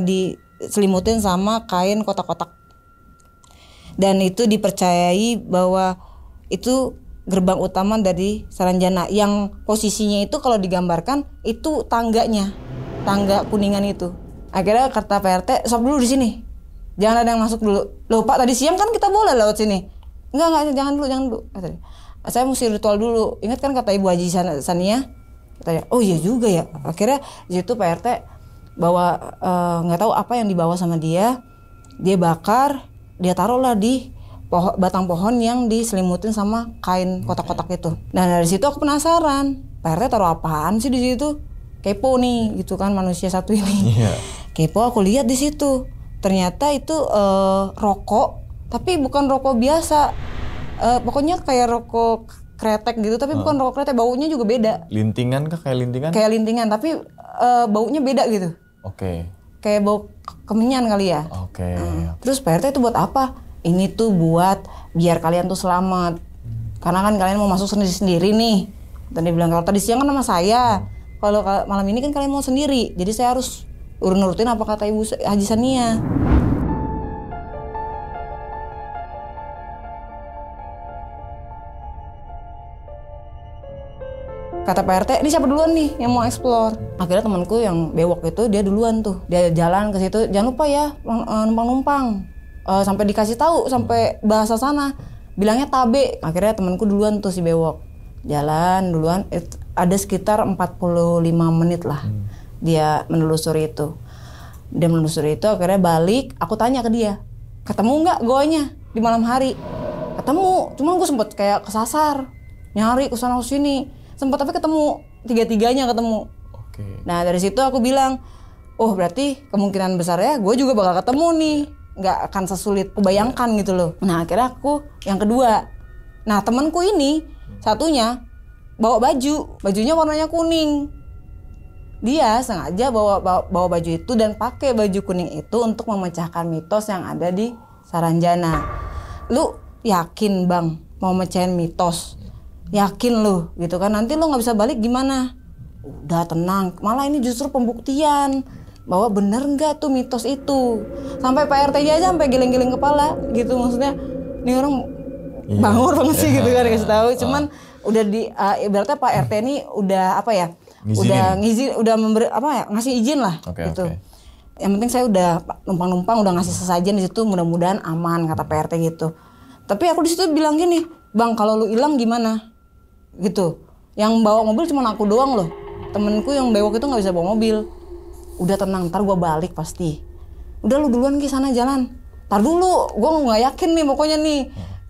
kain kotak-kotak. Dan itu dipercayai bahwa itu gerbang utama dari Saranjana, yang posisinya itu kalau digambarkan itu tangga kuningan itu. Akhirnya kata Pak RT, stop dulu di sini. Jangan ada yang masuk dulu. Loh Pak, tadi siang kan kita boleh lewat sini. Enggak, jangan dulu. Katanya. Saya mesti ritual dulu. Ingat kan kata Ibu Haji Sania? Katanya, oh iya juga ya. Akhirnya di situ Pak RT bawa nggak tahu apa yang dibawa sama dia bakar, dia taruhlah di batang pohon yang diselimutin sama kain kotak-kotak itu. Nah dari situ aku penasaran, Pak RT taruh apaan sih di situ? Kepo nih, gitu kan manusia satu ini. Yeah. Kepo, aku lihat di situ. Ternyata itu rokok, tapi bukan rokok biasa. Pokoknya kayak rokok kretek gitu, tapi bukan rokok kretek, baunya juga beda. Lintingan kah? Kayak lintingan? Kayak lintingan, tapi baunya beda gitu. Oke. Kayak bau kemenyan kali ya. Oke. Terus Pak RT itu buat apa? Ini tuh buat biar kalian tuh selamat. Karena kan kalian mau masuk sendiri nih. Dan dia bilang, kalau tadi siang kan sama saya. Kalau malam ini kan kalian mau sendiri. Jadi saya harus nurutin apa kata Ibu Haji Sania. Kata Pak RT, ini siapa duluan nih yang mau explore? Akhirnya temanku yang bewok itu dia duluan tuh. Dia jalan ke situ, jangan lupa ya numpang-numpang. Sampai dikasih tahu, sampai bahasa sana. Bilangnya tabe. Akhirnya temanku duluan tuh si bewok. Jalan duluan, ada sekitar 45 menit lah. Dia menelusuri itu. Dia menelusuri itu, akhirnya balik. Aku tanya ke dia, ketemu nggak goanya di malam hari? Ketemu, cuman gue sempet kayak kesasar. Nyari kesana kesini. Sempat tapi ketemu, tiga-tiganya ketemu. Oke. Nah dari situ aku bilang, oh berarti kemungkinan besar ya gue juga bakal ketemu nih. Nggak akan sesulit kubayangkan gitu loh. Nah akhirnya aku yang kedua. Nah temanku ini, satunya bawa baju. Bajunya warnanya kuning. Dia sengaja bawa baju itu dan pakai baju kuning itu untuk memecahkan mitos yang ada di Saranjana. Lu yakin bang mau mecahin mitos? Yakin lu gitu kan, nanti lu nggak bisa balik gimana? Udah tenang, malah ini justru pembuktian bahwa bener nggak tuh mitos itu. Sampai Pak RT aja sampai geleng-geleng kepala gitu, maksudnya ini orang bangor banget sih gitu kan kasih tahu. Cuman udah di ibaratnya Pak RT ini udah apa ya? Udah memberi apa ya, ngasih izin lah gitu. Yang penting saya udah numpang-numpang udah ngasih sesajen di situ, mudah-mudahan aman kata Pak RT gitu. Tapi aku di situ bilang gini, bang kalau lu hilang gimana? Gitu. Yang bawa mobil cuma aku doang loh. Temenku yang bewok itu nggak bisa bawa mobil. Udah tenang, ntar gue balik pasti. Udah lu duluan ke sana jalan. Ntar dulu, gue nggak yakin nih pokoknya nih.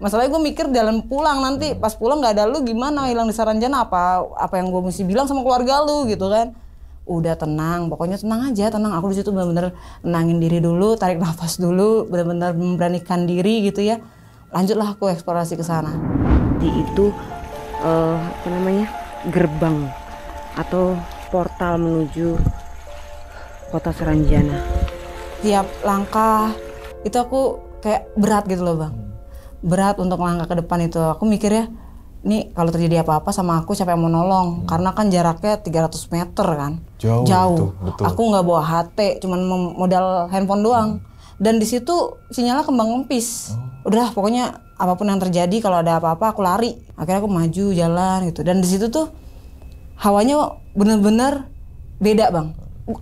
Masalahnya gue mikir jalan pulang nanti pas pulang nggak ada lu gimana, hilang di Saranjana apa yang gue mesti bilang sama keluarga lu gitu kan. Udah tenang, pokoknya tenang aja, tenang. Aku di situ benar-benar tenangin diri dulu, tarik nafas dulu, benar-benar memberanikan diri gitu ya. Lanjutlah aku eksplorasi ke sana. Di itu apa namanya, gerbang atau portal menuju kota Saranjana. Tiap langkah itu aku kayak berat gitu loh bang, berat untuk langkah ke depan itu. Aku mikirnya, nih kalau terjadi apa-apa sama aku siapa yang mau nolong? Karena kan jaraknya 300 meter kan, jauh. Betul. Aku nggak bawa HT, cuman modal handphone doang. Dan di situ sinyalnya kembang kempis. Udah pokoknya apapun yang terjadi, kalau ada apa-apa aku lari. Akhirnya aku maju jalan gitu. Dan di situ tuh hawanya bener-bener beda bang.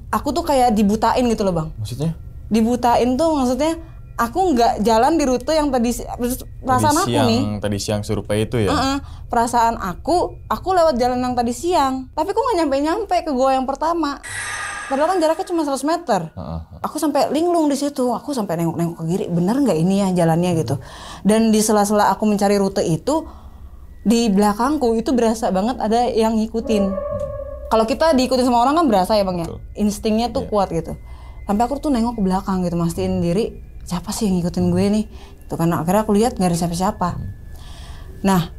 Aku tuh kayak dibutain gitu loh bang. Maksudnya? Dibutain tuh maksudnya aku nggak jalan di rute yang perasaan aku nih. Tadi siang survei itu ya? Perasaan aku lewat jalan yang tadi siang. Tapi kok nggak nyampe ke gua yang pertama. Padahal kan jaraknya cuma 100 meter. Aku sampai linglung di situ. Aku sampai nengok-nengok ke kiri. Bener nggak ini ya jalannya gitu. Dan di sela-sela aku mencari rute itu, di belakangku itu berasa banget ada yang ngikutin. Kalau kita diikutin sama orang kan berasa ya bang ya. Instingnya tuh kuat gitu. Sampai aku tuh nengok ke belakang gitu, mastiin diri siapa sih yang ngikutin gue nih. Itu karena akhirnya aku lihat nggak ada siapa-siapa. Nah,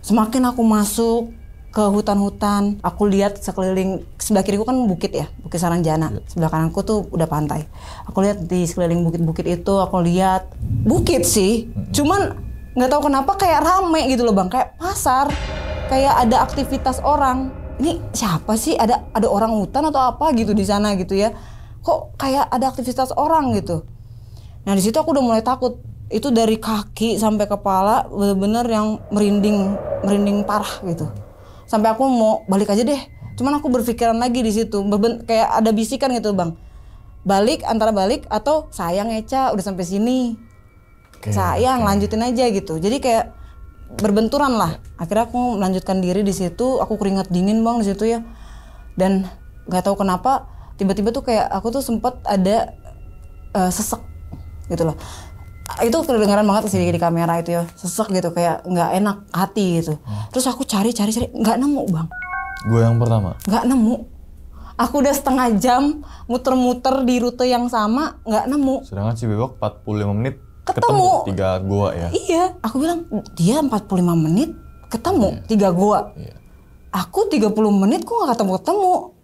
semakin aku masuk ke hutan-hutan, aku lihat sekeliling, sebelah kiriku kan bukit ya, Bukit Saranjana. Sebelah kananku tuh udah pantai. Aku lihat di sekeliling bukit-bukit itu, aku lihat bukit sih, cuman nggak tahu kenapa kayak rame gitu loh bang, kayak pasar, kayak ada aktivitas orang. Ini siapa sih? Ada orang hutan atau apa gitu di sana gitu ya? Kok kayak ada aktivitas orang gitu? Nah di situ aku udah mulai takut. Itu dari kaki sampai kepala bener-bener yang merinding parah gitu. Sampai aku mau balik aja deh. Cuman aku berpikiran lagi di situ, kayak ada bisikan gitu bang. antara balik atau sayang Eca udah sampai sini. Sayang lanjutin aja gitu. Jadi kayak berbenturan lah. Akhirnya aku melanjutkan diri di situ. Aku keringat dingin Bang di situ ya. Dan nggak tahu kenapa tiba-tiba tuh kayak aku tuh sempet ada sesek gitu loh. Itu kedengaran banget sih di kamera itu ya. Sesek gitu kayak nggak enak hati gitu. Terus aku cari nggak nemu Bang. Gue yang pertama. Nggak nemu. Aku udah setengah jam muter-muter di rute yang sama, nggak nemu. Sedangkan si Bewok 45 menit ketemu 3 goa ya. Iya, aku bilang dia 45 menit ketemu 3 goa. Iya. Aku 30 menit kok nggak ketemu.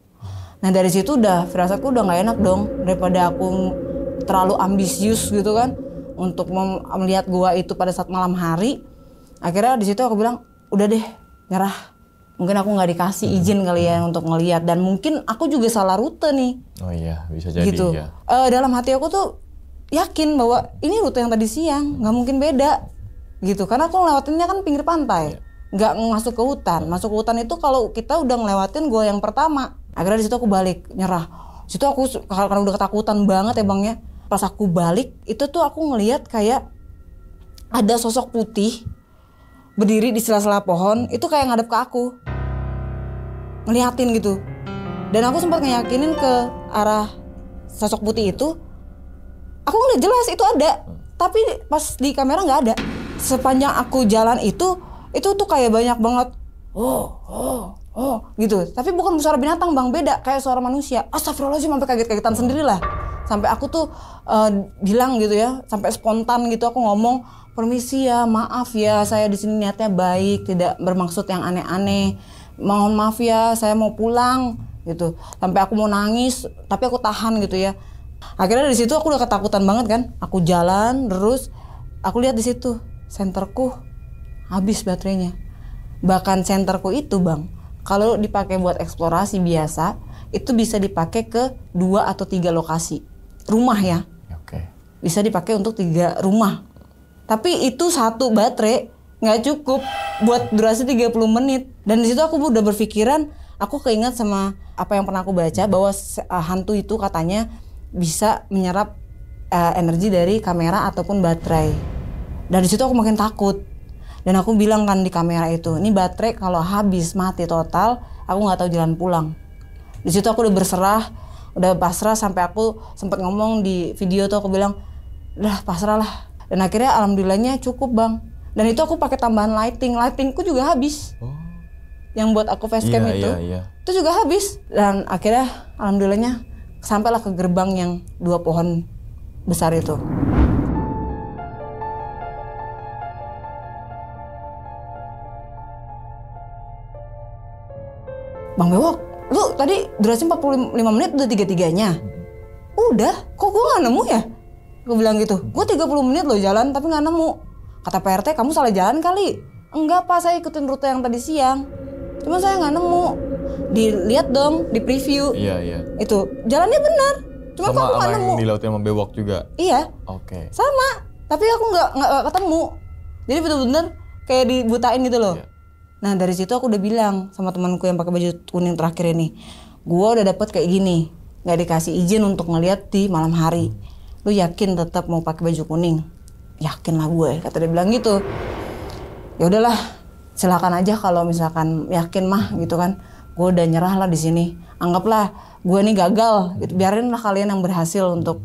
Nah dari situ udah firasatku udah nggak enak dong, daripada aku terlalu ambisius gitu kan untuk melihat goa itu pada saat malam hari. Akhirnya di situ aku bilang udah deh nyerah. Mungkin aku nggak dikasih izin kali ya untuk ngelihat, dan mungkin aku juga salah rute nih. Oh iya, bisa jadi gitu. ya. Dalam hati aku tuh yakin bahwa ini rute yang tadi siang, nggak mungkin beda gitu. Karena aku ngelewatinnya kan pinggir pantai, nggak masuk ke hutan. Masuk ke hutan itu kalau kita udah ngelewatin gua yang pertama. Akhirnya di situ aku balik nyerah. Situ aku karena udah ketakutan banget ya Bang ya. Pas aku balik itu tuh aku ngelihat kayak ada sosok putih berdiri di sela-sela pohon, itu kayak ngadep ke aku, ngeliatin gitu. Dan aku sempat ngeyakinin ke arah sosok putih itu. Aku ngeliat jelas itu ada, tapi pas di kamera nggak ada. Sepanjang aku jalan itu tuh kayak banyak banget oh gitu. Tapi bukan suara binatang Bang, beda kayak suara manusia. Astagfirullahaladzim, sampai kaget-kagetan sendirilah. Sampai aku tuh bilang gitu ya, sampai spontan gitu aku ngomong, permisi ya, maaf ya, saya di sini niatnya baik, tidak bermaksud yang aneh-aneh. Mohon maaf ya, saya mau pulang gitu. Sampai aku mau nangis, tapi aku tahan gitu ya. Akhirnya dari situ aku udah ketakutan banget kan. Aku jalan terus, aku lihat di situ senterku habis baterainya. Bahkan senterku itu Bang, kalau dipakai buat eksplorasi biasa, itu bisa dipakai ke 2 atau 3 lokasi rumah ya. Oke. Bisa dipakai untuk 3 rumah. Tapi itu satu baterai nggak cukup buat durasi 30 menit. Dan di situ aku udah berpikiran, aku keinget sama apa yang pernah aku baca bahwa hantu itu katanya bisa menyerap energi dari kamera ataupun baterai. Dan di situ aku makin takut. Dan aku bilang kan di kamera itu, ini baterai kalau habis mati total, aku nggak tahu jalan pulang. Di situ aku udah berserah, udah pasrah, sampai aku sempat ngomong di video tuh, aku bilang, udah pasrah lah. Dan akhirnya alhamdulillahnya cukup Bang. Dan itu aku pakai tambahan lightingku juga habis. Yang buat aku facecam itu juga habis. Dan akhirnya alhamdulillahnya sampailah ke gerbang yang 2 pohon besar itu. Bang Bewok, lu tadi durasi 45 menit udah 3-3-nya. Udah, kok gue gak nemu ya? Gue bilang gitu, gue 30 menit loh jalan tapi gak nemu. Kata PRT, kamu salah jalan kali. Enggak Pak, saya ikutin rute yang tadi siang. Cuma saya gak nemu. Dilihat dong, di preview. Iya. Itu, jalannya benar. Cuma sama aku gak nemu. Yang di laut sama Bewok juga? Iya. Oke. Sama, tapi aku gak ketemu. Jadi bener-bener kayak dibutain gitu loh. Iya. Nah dari situ aku udah bilang sama temanku yang pakai baju kuning terakhir ini, gua udah dapet kayak gini, nggak dikasih izin untuk ngeliat di malam hari. Lu yakin tetap mau pakai baju kuning? Yakin lah gue, kata dia bilang gitu. Ya udahlah, silakan aja kalau misalkan yakin mah gitu kan. Gue udah nyerah lah di sini. Anggaplah gue nih gagal, gitu. Biarinlah kalian yang berhasil untuk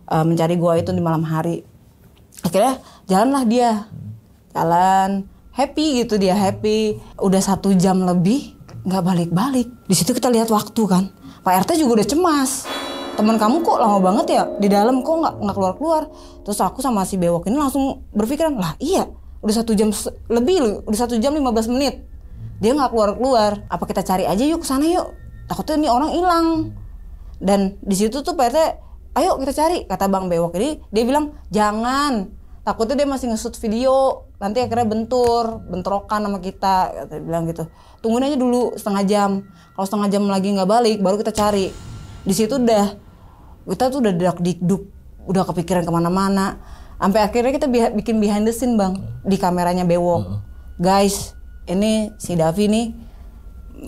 mencari gua itu di malam hari. Akhirnya jalanlah dia, jalan. Happy gitu dia, happy. Udah 1 jam lebih nggak balik-balik. Di situ kita lihat waktu kan. Pak RT juga udah cemas. Teman kamu kok lama banget ya di dalam, kok nggak keluar-keluar. Terus aku sama si Bewok ini langsung berpikiran, lah iya udah 1 jam lebih loh, udah 1 jam 15 menit. Dia nggak keluar-keluar. Apa kita cari aja yuk kesana yuk. Takutnya ini orang hilang. Dan di situ tuh Pak RT, ayo kita cari, kata Bang Bewok ini. Dia bilang jangan. Takutnya dia masih nge-shoot video, nanti akhirnya bentrokan sama kita, dia bilang gitu. Tungguin aja dulu setengah jam. Kalau setengah jam lagi nggak balik, baru kita cari. Di situ kita tuh udah dak-dikduk, udah kepikiran kemana-mana. Sampai akhirnya kita bikin behind the scene Bang, di kameranya Bewok. Guys, ini si Davi nih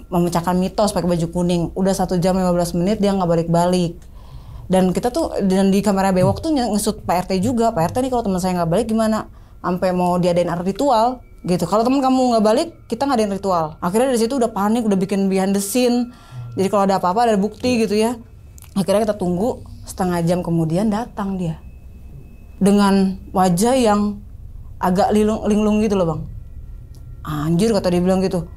memecahkan mitos pakai baju kuning. Udah 1 jam 15 menit dia nggak balik-balik. Dan kita tuh dan di kamera bewok tuh ngesut Pak RT juga. Pak RT nih kalau teman saya nggak balik gimana? Sampai mau diadain ritual gitu. Kalau teman kamu nggak balik, kita ngadain ritual. Akhirnya dari situ udah panik, udah bikin behind the scene. Jadi kalau ada apa-apa ada bukti gitu ya. Akhirnya kita tunggu, setengah jam kemudian datang dia. Dengan wajah yang agak linglung gitu loh bang. Anjir kata dia bilang gitu.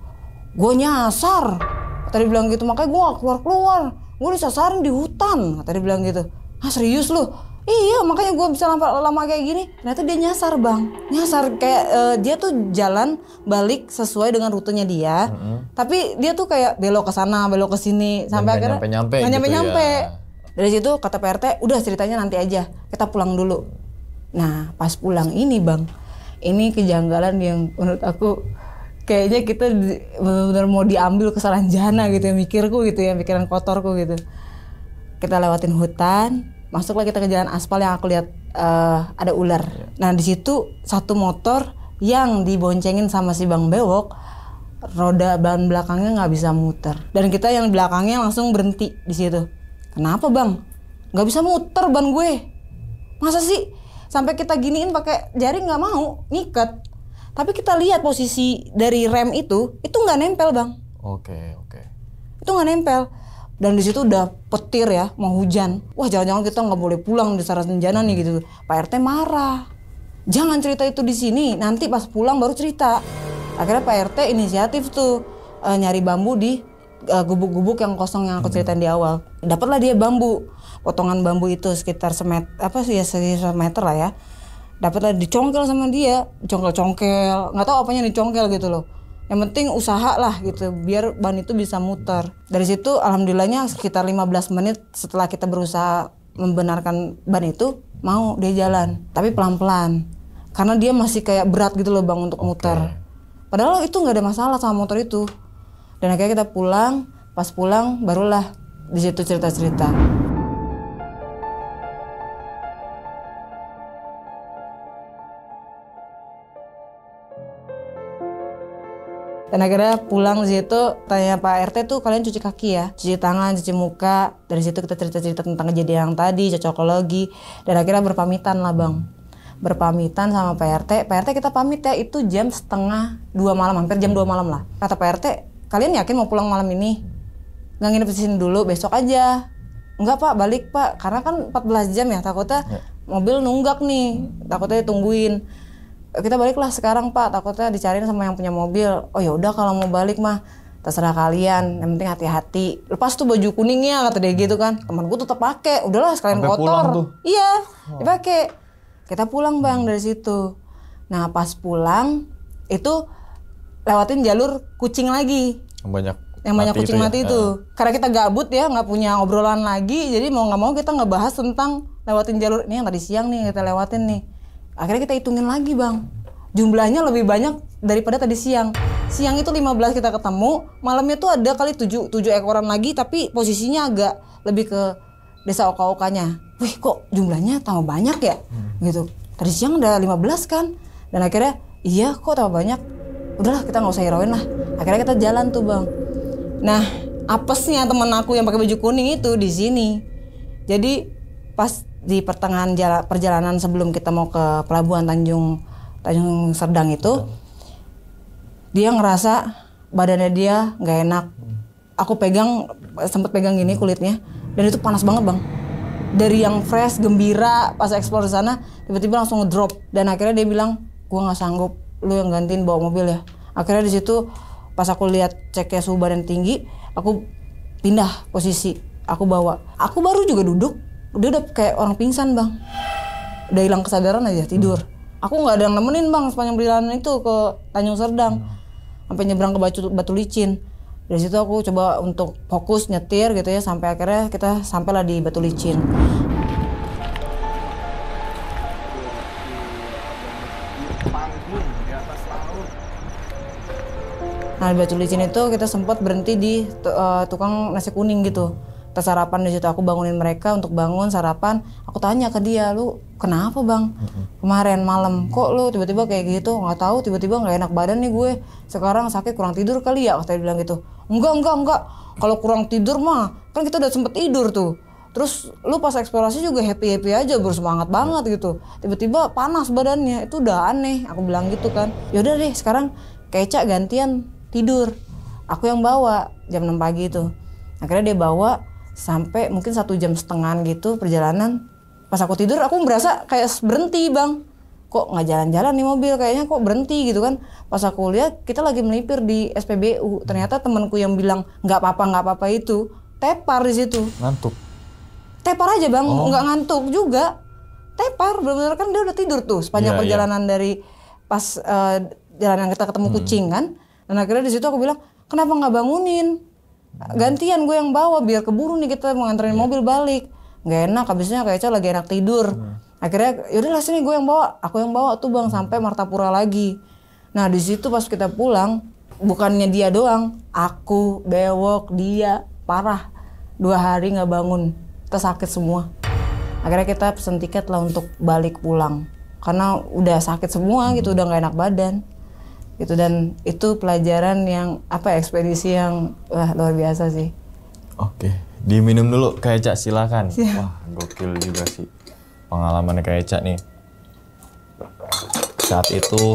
Gue nyasar. Kata dia bilang gitu, makanya gue gak keluar-keluar. Gue disasarin di hutan, kata dia bilang gitu. Ah serius lu? Iya, makanya gue bisa lama kayak gini. Ternyata dia nyasar bang. Nyasar kayak dia tuh jalan balik sesuai dengan rutenya dia. Tapi dia tuh kayak belok ke sana, belok ke sini. Sampai akhirnya gak nyampe-nyampe. Ya. Dari situ kata Pak RT, udah ceritanya nanti aja. Kita pulang dulu. Nah pas pulang ini bang. Ini kejanggalan yang menurut aku kayaknya kita benar-benar mau diambil ke Saranjana gitu ya, mikirku gitu ya, pikiran kotorku gitu. Kita lewatin hutan, masuklah kita ke jalan aspal yang aku lihat ada ular. Nah di situ satu motor yang diboncengin sama si Bang Bewok, roda ban belakangnya nggak bisa muter. Dan kita yang belakangnya langsung berhenti di situ. Kenapa bang? Nggak bisa muter ban gue? Masa sih? Sampai kita giniin pakai jari nggak mau, ngikat. Tapi kita lihat posisi dari rem itu nggak nempel bang. Oke. Itu nggak nempel. Dan di situ udah petir ya, mau hujan. Wah jangan-jangan kita nggak boleh pulang di Saranjana nih gitu. Pak RT marah. Jangan cerita itu di sini. Nanti pas pulang baru cerita. Akhirnya Pak RT inisiatif tuh nyari bambu di gubuk-gubuk yang kosong yang aku ceritain di awal. Dapatlah dia bambu. Potongan bambu itu sekitar semeter lah ya. Dapatlah dicongkel sama dia, congkel-congkel, nggak tahu apanya dicongkel gitu loh. Yang penting usaha lah gitu, biar ban itu bisa muter. Dari situ alhamdulillahnya sekitar 15 menit setelah kita berusaha membenarkan ban itu, mau dia jalan. Tapi pelan-pelan, karena dia masih kayak berat gitu loh bang untuk muter. Padahal itu nggak ada masalah sama motor itu. Dan akhirnya kita pulang, pas pulang barulah di situ cerita-cerita. Dan akhirnya pulang di situ tanya Pak RT tuh kalian cuci kaki ya, cuci tangan, cuci muka. Dari situ kita cerita-cerita tentang kejadian yang tadi, cocokologi. Dan akhirnya berpamitan lah bang. Berpamitan sama Pak RT. Pak RT kita pamit ya itu jam 1:30 malam, hampir jam 2 malam lah. Kata Pak RT, kalian yakin mau pulang malam ini? Nggak nginep di sini dulu, besok aja. Enggak pak, balik pak. Karena kan 14 jam ya, takutnya mobil nunggak nih. Takutnya ditungguin. Kita baliklah sekarang pak, takutnya dicariin sama yang punya mobil. Oh ya udah kalau mau balik mah terserah kalian, yang penting hati-hati. Lepas tuh baju kuningnya kata dia gitu kan. Temanku tetap pakai, udahlah sekalian sampai kotor. Iya, dipakai. Kita pulang bang dari situ. Nah pas pulang itu lewatin jalur kucing lagi. Yang banyak kucing mati itu. Karena kita gabut ya, nggak punya obrolan lagi, jadi mau nggak mau kita ngebahas tentang lewatin jalur ini yang tadi siang nih kita lewatin nih. Akhirnya kita hitungin lagi bang, jumlahnya lebih banyak daripada tadi siang. Siang itu 15 kita ketemu, malamnya tuh ada kali 7 ekoran lagi, tapi posisinya agak lebih ke desa oka-okanya. Wih kok jumlahnya tambah banyak ya? Gitu. Tadi siang udah 15 kan? Dan akhirnya iya kok tambah banyak. Udahlah kita nggak usah hirauin lah. Akhirnya kita jalan tuh bang. Nah apesnya temen aku yang pakai baju kuning itu di sini. Jadi pas di pertengahan perjalanan sebelum kita mau ke pelabuhan Tanjung Serdang itu, dia ngerasa badannya dia nggak enak. Aku sempet pegang gini kulitnya, dan itu panas banget bang. Dari yang fresh, gembira, pas explore di sana, tiba-tiba langsung ngedrop. Dan akhirnya dia bilang, gua nggak sanggup, lu yang gantiin bawa mobil ya. Akhirnya di situ pas aku lihat ceknya suhu badan tinggi, aku pindah posisi, aku bawa. Aku baru juga duduk. Dia udah kayak orang pingsan bang, udah hilang kesadaran aja tidur. Aku nggak ada yang nemenin bang sepanjang perjalanan itu ke Tanjung Serdang, sampai nyebrang ke Batu Licin. Dari situ aku coba untuk fokus nyetir gitu ya, sampai akhirnya kita sampailah di Batu Licin. Nah di Batu Licin itu kita sempat berhenti di tukang nasi kuning gitu. Kita sarapan di situ, aku bangunin mereka untuk bangun sarapan. Aku tanya ke dia, lu kenapa bang? Kemarin malam kok lu tiba-tiba kayak gitu? Nggak tahu, tiba-tiba nggak enak badan nih gue. Sekarang sakit kurang tidur kali ya? Kata dia bilang gitu. Enggak. Kalau kurang tidur mah kan kita udah sempet tidur tuh. Terus lu pas eksplorasi juga happy aja, bersemangat banget gitu. Tiba-tiba panas badannya, itu udah aneh. Aku bilang gitu kan. Yaudah deh sekarang Kak Eca gantian tidur. Aku yang bawa jam 6 pagi itu. Akhirnya dia bawa sampai mungkin 1,5 jam gitu perjalanan. Pas aku tidur aku merasa kayak berhenti bang. Kok nggak jalan-jalan nih mobil, kayaknya kok berhenti gitu kan. Pas aku lihat kita lagi melipir di SPBU. Ternyata temanku yang bilang nggak apa-apa itu tepar di situ. Ngantuk. Tepar aja bang, nggak ngantuk juga. Tepar, benar-benar kan dia udah tidur tuh sepanjang perjalanan dari pas jalan yang kita ketemu kucing kan. Dan akhirnya di situ aku bilang, kenapa nggak bangunin? Gantian gue yang bawa biar keburu nih kita mau nganterin mobil balik. Nggak enak, habisnya Kak Eca lagi enak tidur. Akhirnya yaudahlah sini gue yang bawa, aku yang bawa tuh bang sampai Martapura lagi. Nah di situ pas kita pulang, bukannya dia doang, aku, Bewok, dia parah 2 hari nggak bangun. Kita sakit semua. Akhirnya kita pesen tiket lah untuk balik pulang karena udah sakit semua gitu, udah nggak enak badan gitu. Dan itu pelajaran yang ekspedisi yang luar biasa sih. Oke, diminum dulu Kak Eca, silakan. Wah gokil juga sih pengalaman Kak Eca nih. Saat itu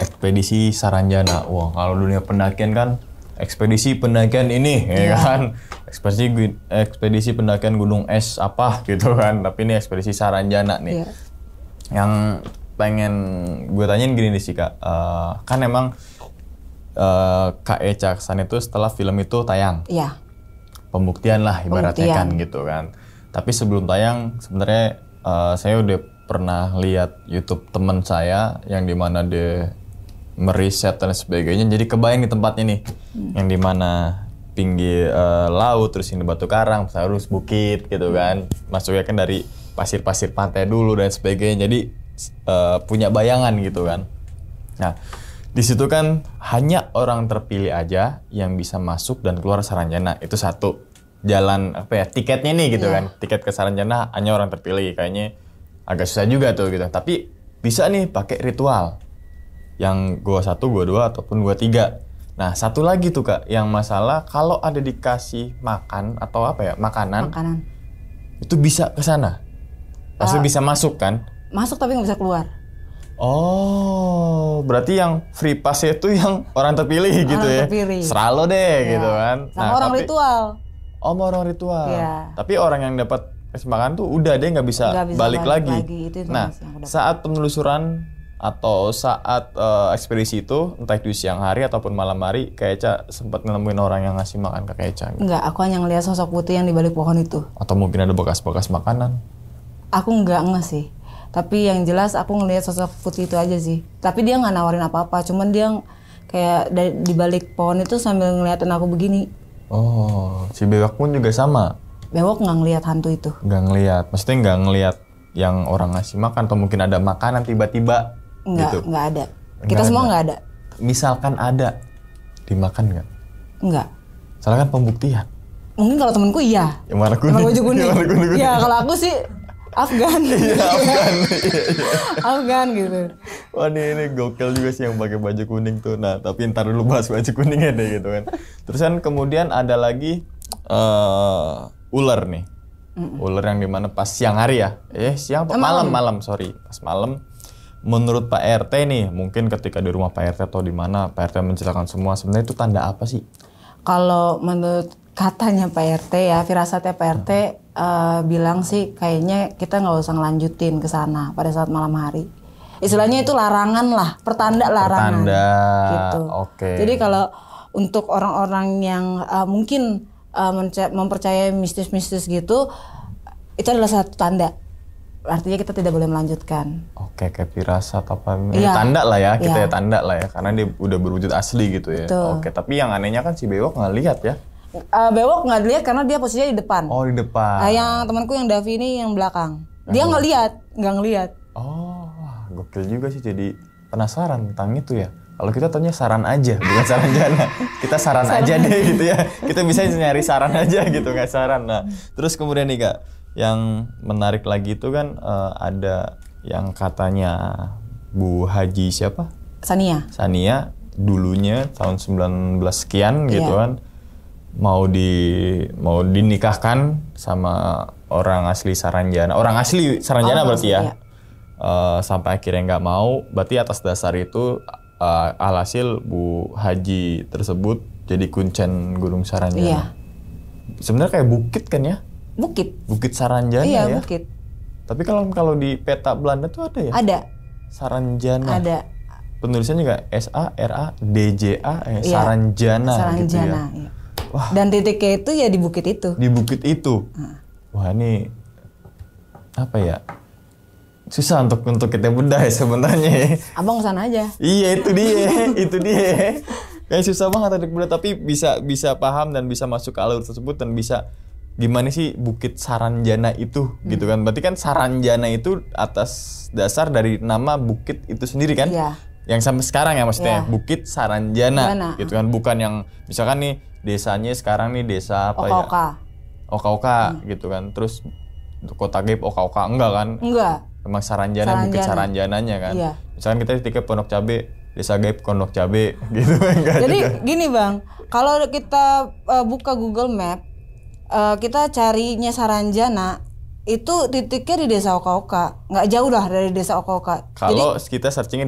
ekspedisi Saranjana. Wah kalau dunia pendakian kan ekspedisi pendakian ini ya kan, ekspedisi pendakian gunung es apa gitu kan, tapi ini ekspedisi Saranjana nih. Yang pengen gue tanyain gini nih sih Kak, kan emang Kak Eca kesana itu setelah film itu tayang, pembuktian lah ibaratnya kan gitu kan. Tapi sebelum tayang sebenarnya saya udah pernah lihat YouTube teman saya yang dimana dia meriset dan sebagainya, jadi kebayang di tempatnya nih, yang dimana pinggir laut, terus ini batu karang, harus bukit gitu kan, masuknya kan dari pasir-pasir pantai dulu dan sebagainya, jadi punya bayangan gitu kan. Nah di situ kan hanya orang terpilih aja yang bisa masuk dan keluar Saranjana, itu satu jalan tiketnya nih gitu kan, tiket ke Saranjana hanya orang terpilih, kayaknya agak susah juga tuh gitu, tapi bisa nih pakai ritual. Yang gua 1, gua 2, ataupun gua 3. Nah satu lagi tuh Kak, yang masalah kalau ada dikasih makan atau makanan itu bisa ke sana, pasti bisa masuk kan? Masuk tapi nggak bisa keluar. Oh berarti yang free pass itu yang orang terpilih gitu ya? Seralo deh gitu kan? Sama orang ritual. Oh mau orang ritual. Tapi orang yang dapat kasih makan tuh udah deh nggak bisa balik lagi. Nah saat penelusuran atau saat ekspedisi itu, entah itu siang hari ataupun malam hari, Kak Eca sempat nemuin orang yang ngasih makan ke Kak Eca? Enggak, aku hanya ngeliat sosok putih yang di balik pohon itu. Atau mungkin ada bekas-bekas makanan? Aku nggak sih. Tapi yang jelas aku ngeliat sosok putih itu aja sih. Tapi dia nggak nawarin apa-apa, cuman dia kayak di balik pohon itu sambil ngeliatin aku begini. Oh, si Bewok pun juga sama? Bewok nggak ngeliat hantu itu. Nggak ngeliat? Maksudnya nggak ngeliat yang orang ngasih makan atau mungkin ada makanan tiba-tiba? Enggak, gitu. Enggak ada. Kita semua enggak ada. Misalkan ada, dimakan nggak? Enggak. Soalnya kan pembuktian. Mungkin kalau temanku iya. Yang warna kuning. Yang baju kuning. Ya kalau aku sih Afgan. Iya Afgan. Afgan gitu. Wah ini gokil juga sih yang pakai baju kuning tuh. Nah tapi ntar dulu bahas baju kuningnya deh gitu kan. Terus kan kemudian ada lagi ular nih. Ular yang dimana pas siang hari ya. Siang malam sorry. Pas malam. Menurut Pak RT nih, mungkin ketika di rumah Pak RT atau di mana Pak RT menceritakan semua, sebenarnya itu tanda apa sih? Kalau menurut katanya Pak RT ya, firasatnya Pak RT bilang sih kayaknya kita nggak usah ngelanjutin ke sana pada saat malam hari. Istilahnya itu larangan lah, pertanda larangan. Pertanda, gitu. Oke. Jadi kalau untuk orang-orang yang mungkin mempercayai mistis-mistis gitu, itu adalah satu tanda. Artinya kita tidak boleh melanjutkan. Oke, kayak firasat apa? Tanda lah ya, kita ya tanda lah ya, karena dia udah berwujud asli gitu ya. Betul. Oke, tapi yang anehnya kan si Bewok nggak lihat ya? Bewok nggak lihat karena dia posisinya di depan. Oh di depan. Yang temanku yang Davi ini yang belakang. Dia nggak ngelihat. Oh, wah, gokil juga sih, jadi penasaran tentang itu ya. Kalau kita tanya saran aja, bukan Saranjana. Kita saran aja deh gitu ya. Kita bisa nyari saran aja gitu, nggak saran. Nah, terus kemudian nih Kak, yang menarik lagi itu kan ada yang katanya Bu Haji siapa? Sania. Sania dulunya tahun 19 sekian gitu kan. mau dinikahkan sama orang asli Saranjana. Orang asli Saranjana berarti ya. Sampai akhirnya nggak mau, berarti atas dasar itu alhasil Bu Haji tersebut jadi kuncen Gunung Saranjana. Iya. Sebenarnya kayak bukit kan ya? Bukit Saranjana ya. Iya, bukit. Tapi kalau di peta Belanda tuh ada ya? Ada. Saranjana. Ada. Penulisannya juga SARADJA Saranjana gitu ya. Iya. Wah. Dan titiknya itu ya di bukit itu. Di bukit itu. Wah, ini apa ya? Susah untuk kita bedah ya sebenarnya. Abang kesana aja. Iya, itu dia. Kayak susah banget untuk bedah, tapi bisa paham dan bisa masuk ke alur tersebut dan bisa gimana sih Bukit Saranjana itu gitu kan. Berarti kan Saranjana itu atas dasar dari nama bukit itu sendiri kan? Iya. Yang sampai sekarang ya maksudnya Bukit Saranjana gitu kan, bukan yang misalkan nih desanya sekarang nih desa apa Oka-oka. Oka-oka gitu kan. Terus Kota Gaib Oka-oka enggak kan? Enggak. Memang Saranjana. Bukit Saranjananya kan. Iya. Misalkan kita ketika Pondok Cabe, Desa Gaib Pondok Cabe gitu kan. Jadi gini Bang, kalau kita buka Google Map, kita carinya Saranjana, itu titiknya di desa Oka-oka, nggak jauh lah dari desa Oka-oka. Kalau kita searchingnya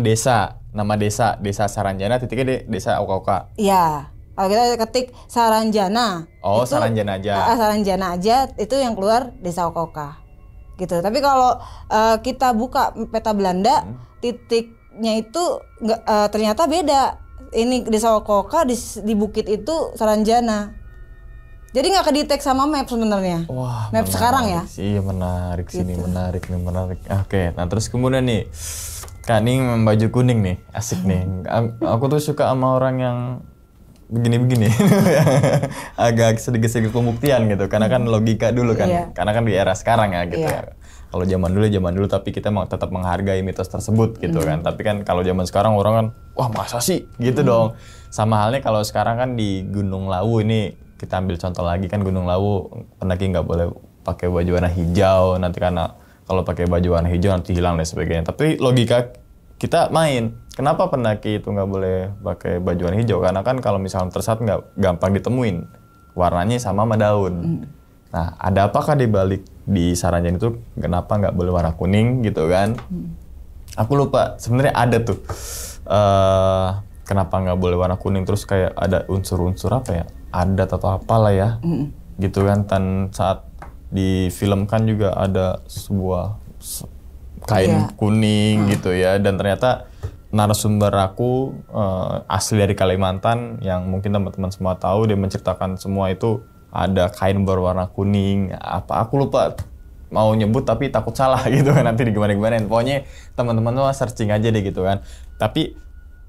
nama desa Saranjana, titiknya di desa Oka-oka. Iya, kalau kita ketik Saranjana. Oh, itu, Saranjana aja. Saranjana aja, itu yang keluar desa Oka-oka. Gitu. Tapi kalau kita buka peta Belanda, titiknya itu ternyata beda. Ini desa Oka-oka, di bukit itu Saranjana. Jadi nggak kedetek sama map sebenarnya. Wah, map sekarang ya. Iya menarik sih gitu. Menarik. Oke, nah terus kemudian nih, Kak Ning baju kuning nih, asik nih. Aku tuh suka sama orang yang begini-begini, agak sedikit pembuktian gitu. Karena kan logika dulu kan, karena kan di era sekarang ya gitu. Ya. Kalau zaman dulu, tapi kita tetap menghargai mitos tersebut gitu kan. Tapi kan kalau zaman sekarang orang kan, wah masa sih gitu dong. Sama halnya kalau sekarang kan di Gunung Lawu ini. Kita ambil contoh lagi kan Gunung Lawu, pendaki nggak boleh pakai baju warna hijau nanti karena kalau pakai baju warna hijau nanti hilang dan sebagainya. Tapi logika kita main, kenapa pendaki itu nggak boleh pakai baju warna hijau? Karena kan kalau misalnya tersesat nggak gampang ditemuin, warnanya sama daun. Nah, ada apakah di balik di Saranjana itu kenapa nggak boleh warna kuning gitu kan? Aku lupa, sebenarnya ada tuh. Kenapa nggak boleh warna kuning, terus kayak ada unsur-unsur apa ya? Adat atau apalah ya, gitu kan. Dan saat difilmkan juga ada sebuah kain kuning gitu ya. Dan ternyata narasumber aku asli dari Kalimantan yang mungkin teman-teman semua tahu, dia menceritakan semua itu ada kain berwarna kuning. Apa aku lupa mau nyebut tapi takut salah gitu kan, nanti gimana-gimana. Pokoknya teman-teman tuh searching aja deh gitu kan. Tapi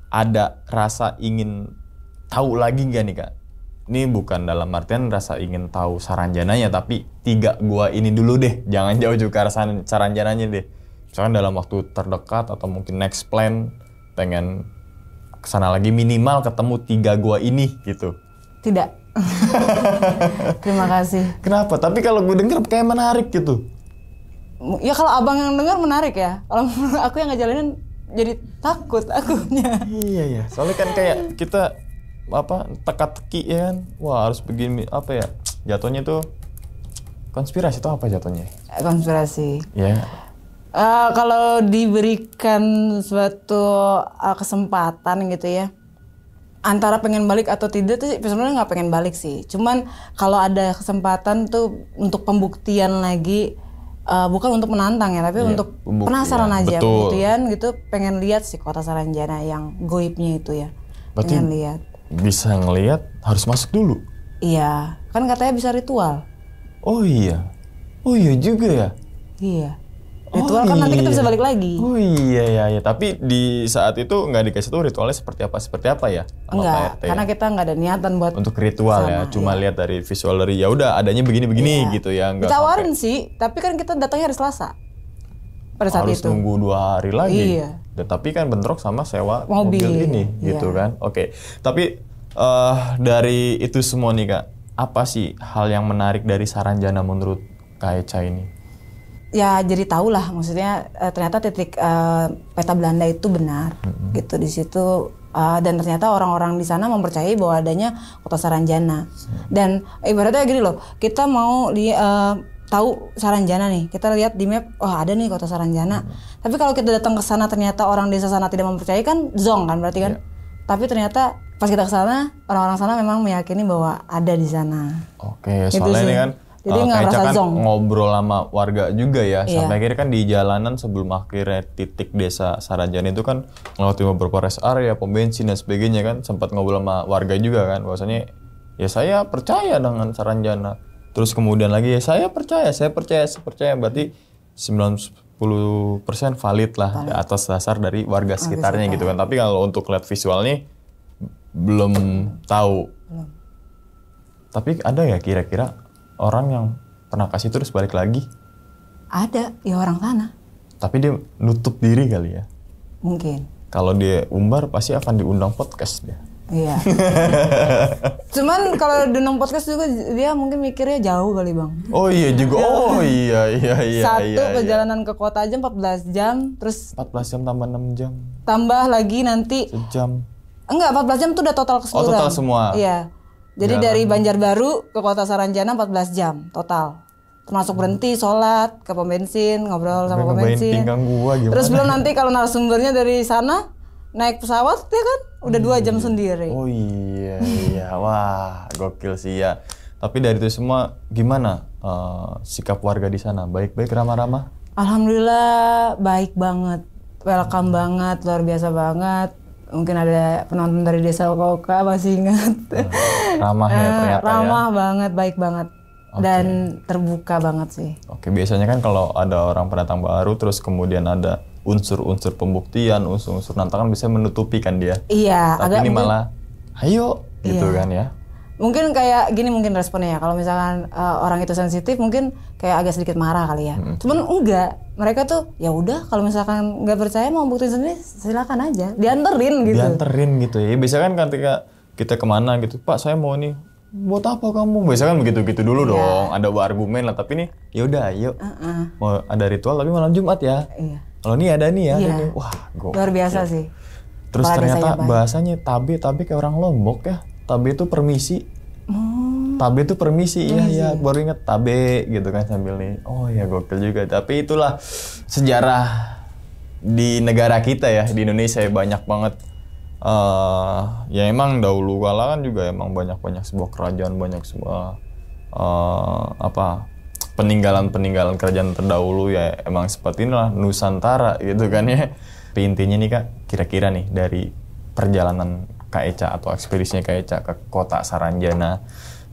ada rasa ingin tahu lagi nggak nih Kak? Ini bukan dalam artian rasa ingin tahu Saranjananya, tapi 3 gua ini dulu deh. Jangan jauh juga Saranjananya deh. Misalkan dalam waktu terdekat atau mungkin next plan pengen kesana lagi, minimal ketemu 3 gua ini gitu. Tidak. Terima kasih. Kenapa? Tapi kalau gue denger kayak menarik gitu. Ya kalau abang yang denger menarik ya. Kalau aku yang ngejalanin jadi takut akunya. Iya. Soalnya kan kayak kita teka-teki ya kan, wah harus begini apa ya, jatuhnya tuh konspirasi itu apa jatuhnya? Konspirasi. Ya. Kalau diberikan suatu kesempatan gitu ya, antara pengen balik atau tidak tuh sebenarnya nggak pengen balik sih. Cuman kalau ada kesempatan tuh untuk pembuktian lagi, bukan untuk menantang ya, tapi untuk penasaran aja, pembuktian gitu, pengen lihat sih kota Saranjana yang goibnya itu ya. Berarti pengen lihat. Bisa ngelihat harus masuk dulu. Iya, kan katanya bisa ritual. Oh iya juga ya. Iya. Ritual kan nanti kita bisa balik lagi. Oh iya. Tapi di saat itu nggak dikasih tahu ritualnya seperti apa ya? Enggak, karena kita nggak ada niatan buat untuk ritual sama, ya. Cuma lihat dari visual dari ya udah adanya begini gitu ya. Nggak ditawarin sih, tapi kan kita datangnya hari Selasa. Pada saat harus itu nunggu 2 hari lagi. Iya. Tapi kan bentrok sama sewa mobil ini gitu kan. Oke. Tapi dari itu semua nih Kak, apa sih hal yang menarik dari Saranjana menurut Kak Echa ini? Ya jadi tahu lah, maksudnya ternyata titik peta Belanda itu benar gitu. Di situ Dan ternyata orang-orang di sana mempercayai bahwa adanya kota Saranjana. Dan ibaratnya gini loh, kita mau tahu Saranjana nih, kita lihat di map, ada nih kota Saranjana. Tapi kalau kita datang ke sana ternyata orang desa sana tidak mempercayai, kan zonk kan berarti kan. Tapi ternyata pas kita ke sana, orang-orang sana memang meyakini bahwa ada di sana. Oke, soalnya ini kan jadi nggak merasa kan zonk. ngobrol sama warga juga ya. Sampai akhirnya kan di jalanan sebelum akhirnya titik desa Saranjana itu kan melewati beberapa rest area, pom bensin dan sebagainya kan. Sempat ngobrol sama warga juga kan. Bahwasanya ya saya percaya dengan Saranjana. Terus kemudian lagi ya saya percaya. Berarti 90% valid lah atas dasar dari warga sekitarnya gitu kan. Tapi kalau untuk lihat visualnya belum tahu. Tapi ada ya kira-kira orang yang pernah kasih terus balik lagi? Ada, ya orang sana. Tapi dia nutup diri kali ya? Mungkin. Kalau dia umbar pasti akan diundang podcast dia. Iya. Cuman kalau diundang podcast juga dia mungkin mikirnya jauh kali Bang. Oh iya juga, Satu perjalanan ke kota aja 14 jam, terus 14 jam tambah 6 jam. Tambah lagi nanti sejam. Enggak, 14 jam itu udah total keseluruhan. Oh total semua? Iya. Jadi dari Banjarbaru ke kota Saranjana 14 jam total. Termasuk berhenti, sholat, ke pom bensin, ngobrol sama pom bensin. Terus belum nanti kalau narasumbernya dari sana naik pesawat ya kan udah 2 jam sendiri. Oh iya. Wah, gokil sih ya. Tapi dari itu semua gimana sikap warga di sana? Baik-baik, ramah-ramah? Alhamdulillah baik banget. Welcome banget, luar biasa banget. Mungkin ada penonton dari Desa Oka masih ingat. Ramah ya ternyata ramah banget, baik banget. Dan terbuka banget sih. Oke, biasanya kan kalau ada orang pendatang baru terus kemudian ada unsur-unsur pembuktian, unsur-unsur nantangan bisa menutupi kan dia. Iya. Tapi ini malah ayo gitu kan ya. Mungkin kayak gini mungkin responnya ya. Kalau misalkan orang itu sensitif mungkin kayak agak sedikit marah kali ya. Cuman enggak. Mereka tuh ya udah kalau misalkan nggak percaya mau buktiin sendiri silakan aja. Dianterin gitu ya. Biasanya kan ketika kita kemana gitu, Pak saya mau nih. Buat apa kamu? Biasanya kan begitu-gitu dulu dong. Ada argumen lah. Tapi nih ya udah ayo. Mau ada ritual tapi malam Jumat ya. Iya. Kalau nih ada nih ya. Ini. Wah luar biasa sih. Terus ternyata bahasanya tabe kayak orang Lombok ya. Tabe itu permisi. Tabe itu permisi, iya baru inget tabe gitu kan sambil nih. Oh ya gokil juga. Tapi itulah sejarah di negara kita ya, di Indonesia ya, banyak banget. Ya emang dahulu kala kan juga emang banyak sebuah kerajaan, banyak sebuah peninggalan kerajaan terdahulu ya emang seperti inilah Nusantara gitu kan ya. Tapi intinya nih Kak, kira-kira nih dari perjalanan Kak Echa atau ekspedisinya Kak Echa ke kota Saranjana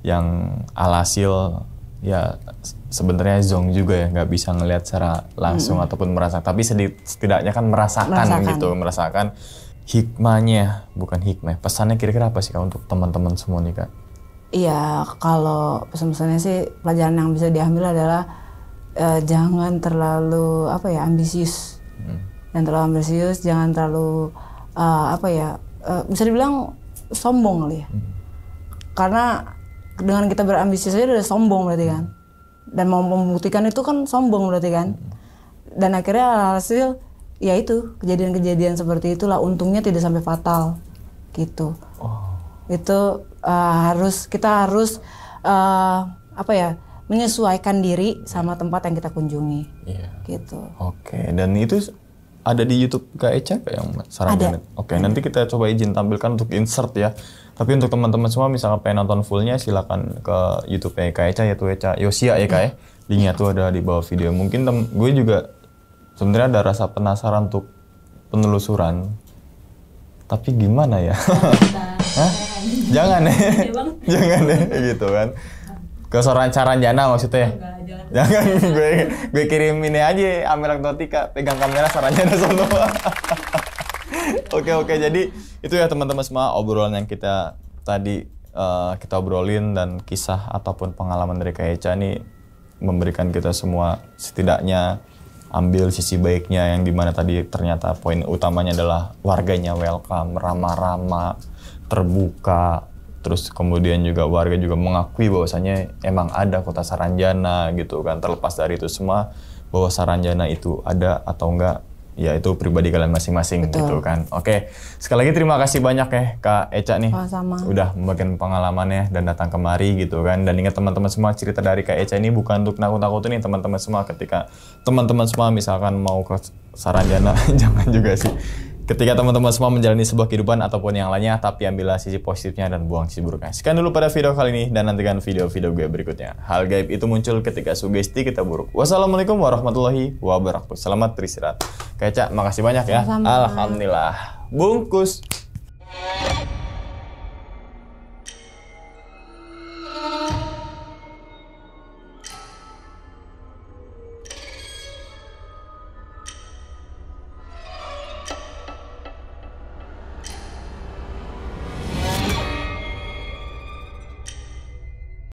yang alhasil ya sebenarnya zong juga ya, nggak bisa ngelihat secara langsung ataupun merasakan, tapi setidaknya kan merasakan hikmahnya, bukan hikmah, pesannya kira-kira apa sih Kak untuk teman-teman semua nih Kak? Iya, kalau pesan-pesannya sih pelajaran yang bisa diambil adalah jangan terlalu ambisius, jangan terlalu bisa dibilang sombong kali ya. Karena dengan kita berambisi saja udah sombong berarti kan. Dan mau membuktikan itu kan sombong berarti kan. Dan akhirnya hasil ya itu kejadian-kejadian seperti itulah, untungnya tidak sampai fatal gitu. Itu kita harus menyesuaikan diri sama tempat yang kita kunjungi. Gitu. Oke, dan itu ada di YouTube Kak Echa yang Saranjana? Oke, nanti kita coba izin tampilkan untuk insert ya. Tapi untuk teman-teman semua misalkan pengen nonton fullnya silakan ke YouTube-nya Kak Echa, yaitu Echa Yosia ya Kak ya. Linknya tuh ada di bawah video. Mungkin gue juga sebenarnya ada rasa penasaran untuk penelusuran. Tapi gimana ya? Jangan gitu kan. Ke Saranjana maksudnya. Jangan gue kirim ini aja Amel Aktotika pegang kamera Saranjana sono. Oke, jadi itu ya teman-teman semua obrolan yang kita tadi kita obrolin, dan kisah ataupun pengalaman dari Kak Echa ini memberikan kita semua setidaknya ambil sisi baiknya, yang dimana tadi ternyata poin utamanya adalah warganya welcome, ramah-ramah, terbuka. Terus kemudian juga warga juga mengakui bahwasanya emang ada kota Saranjana gitu kan. Terlepas dari itu semua, bahwa Saranjana itu ada atau enggak, ya itu pribadi kalian masing-masing gitu kan. Oke, sekali lagi terima kasih banyak ya Kak Eca nih. Sama-sama. Udah membagikan pengalamannya dan datang kemari gitu kan. Dan ingat teman-teman semua, cerita dari Kak Eca ini bukan untuk nakut-nakutin nih teman-teman semua. Ketika teman-teman semua misalkan mau ke Saranjana, jangan juga sih. Ketika teman-teman semua menjalani sebuah kehidupan ataupun yang lainnya, tapi ambillah sisi positifnya dan buang sisi buruknya. Sekian dulu pada video kali ini dan nantikan video-video gue berikutnya. Hal gaib itu muncul ketika sugesti kita buruk. Wassalamualaikum warahmatullahi wabarakatuh. Selamat beristirahat. Kak Eca, makasih banyak ya. Sama-sama. Alhamdulillah. Bungkus.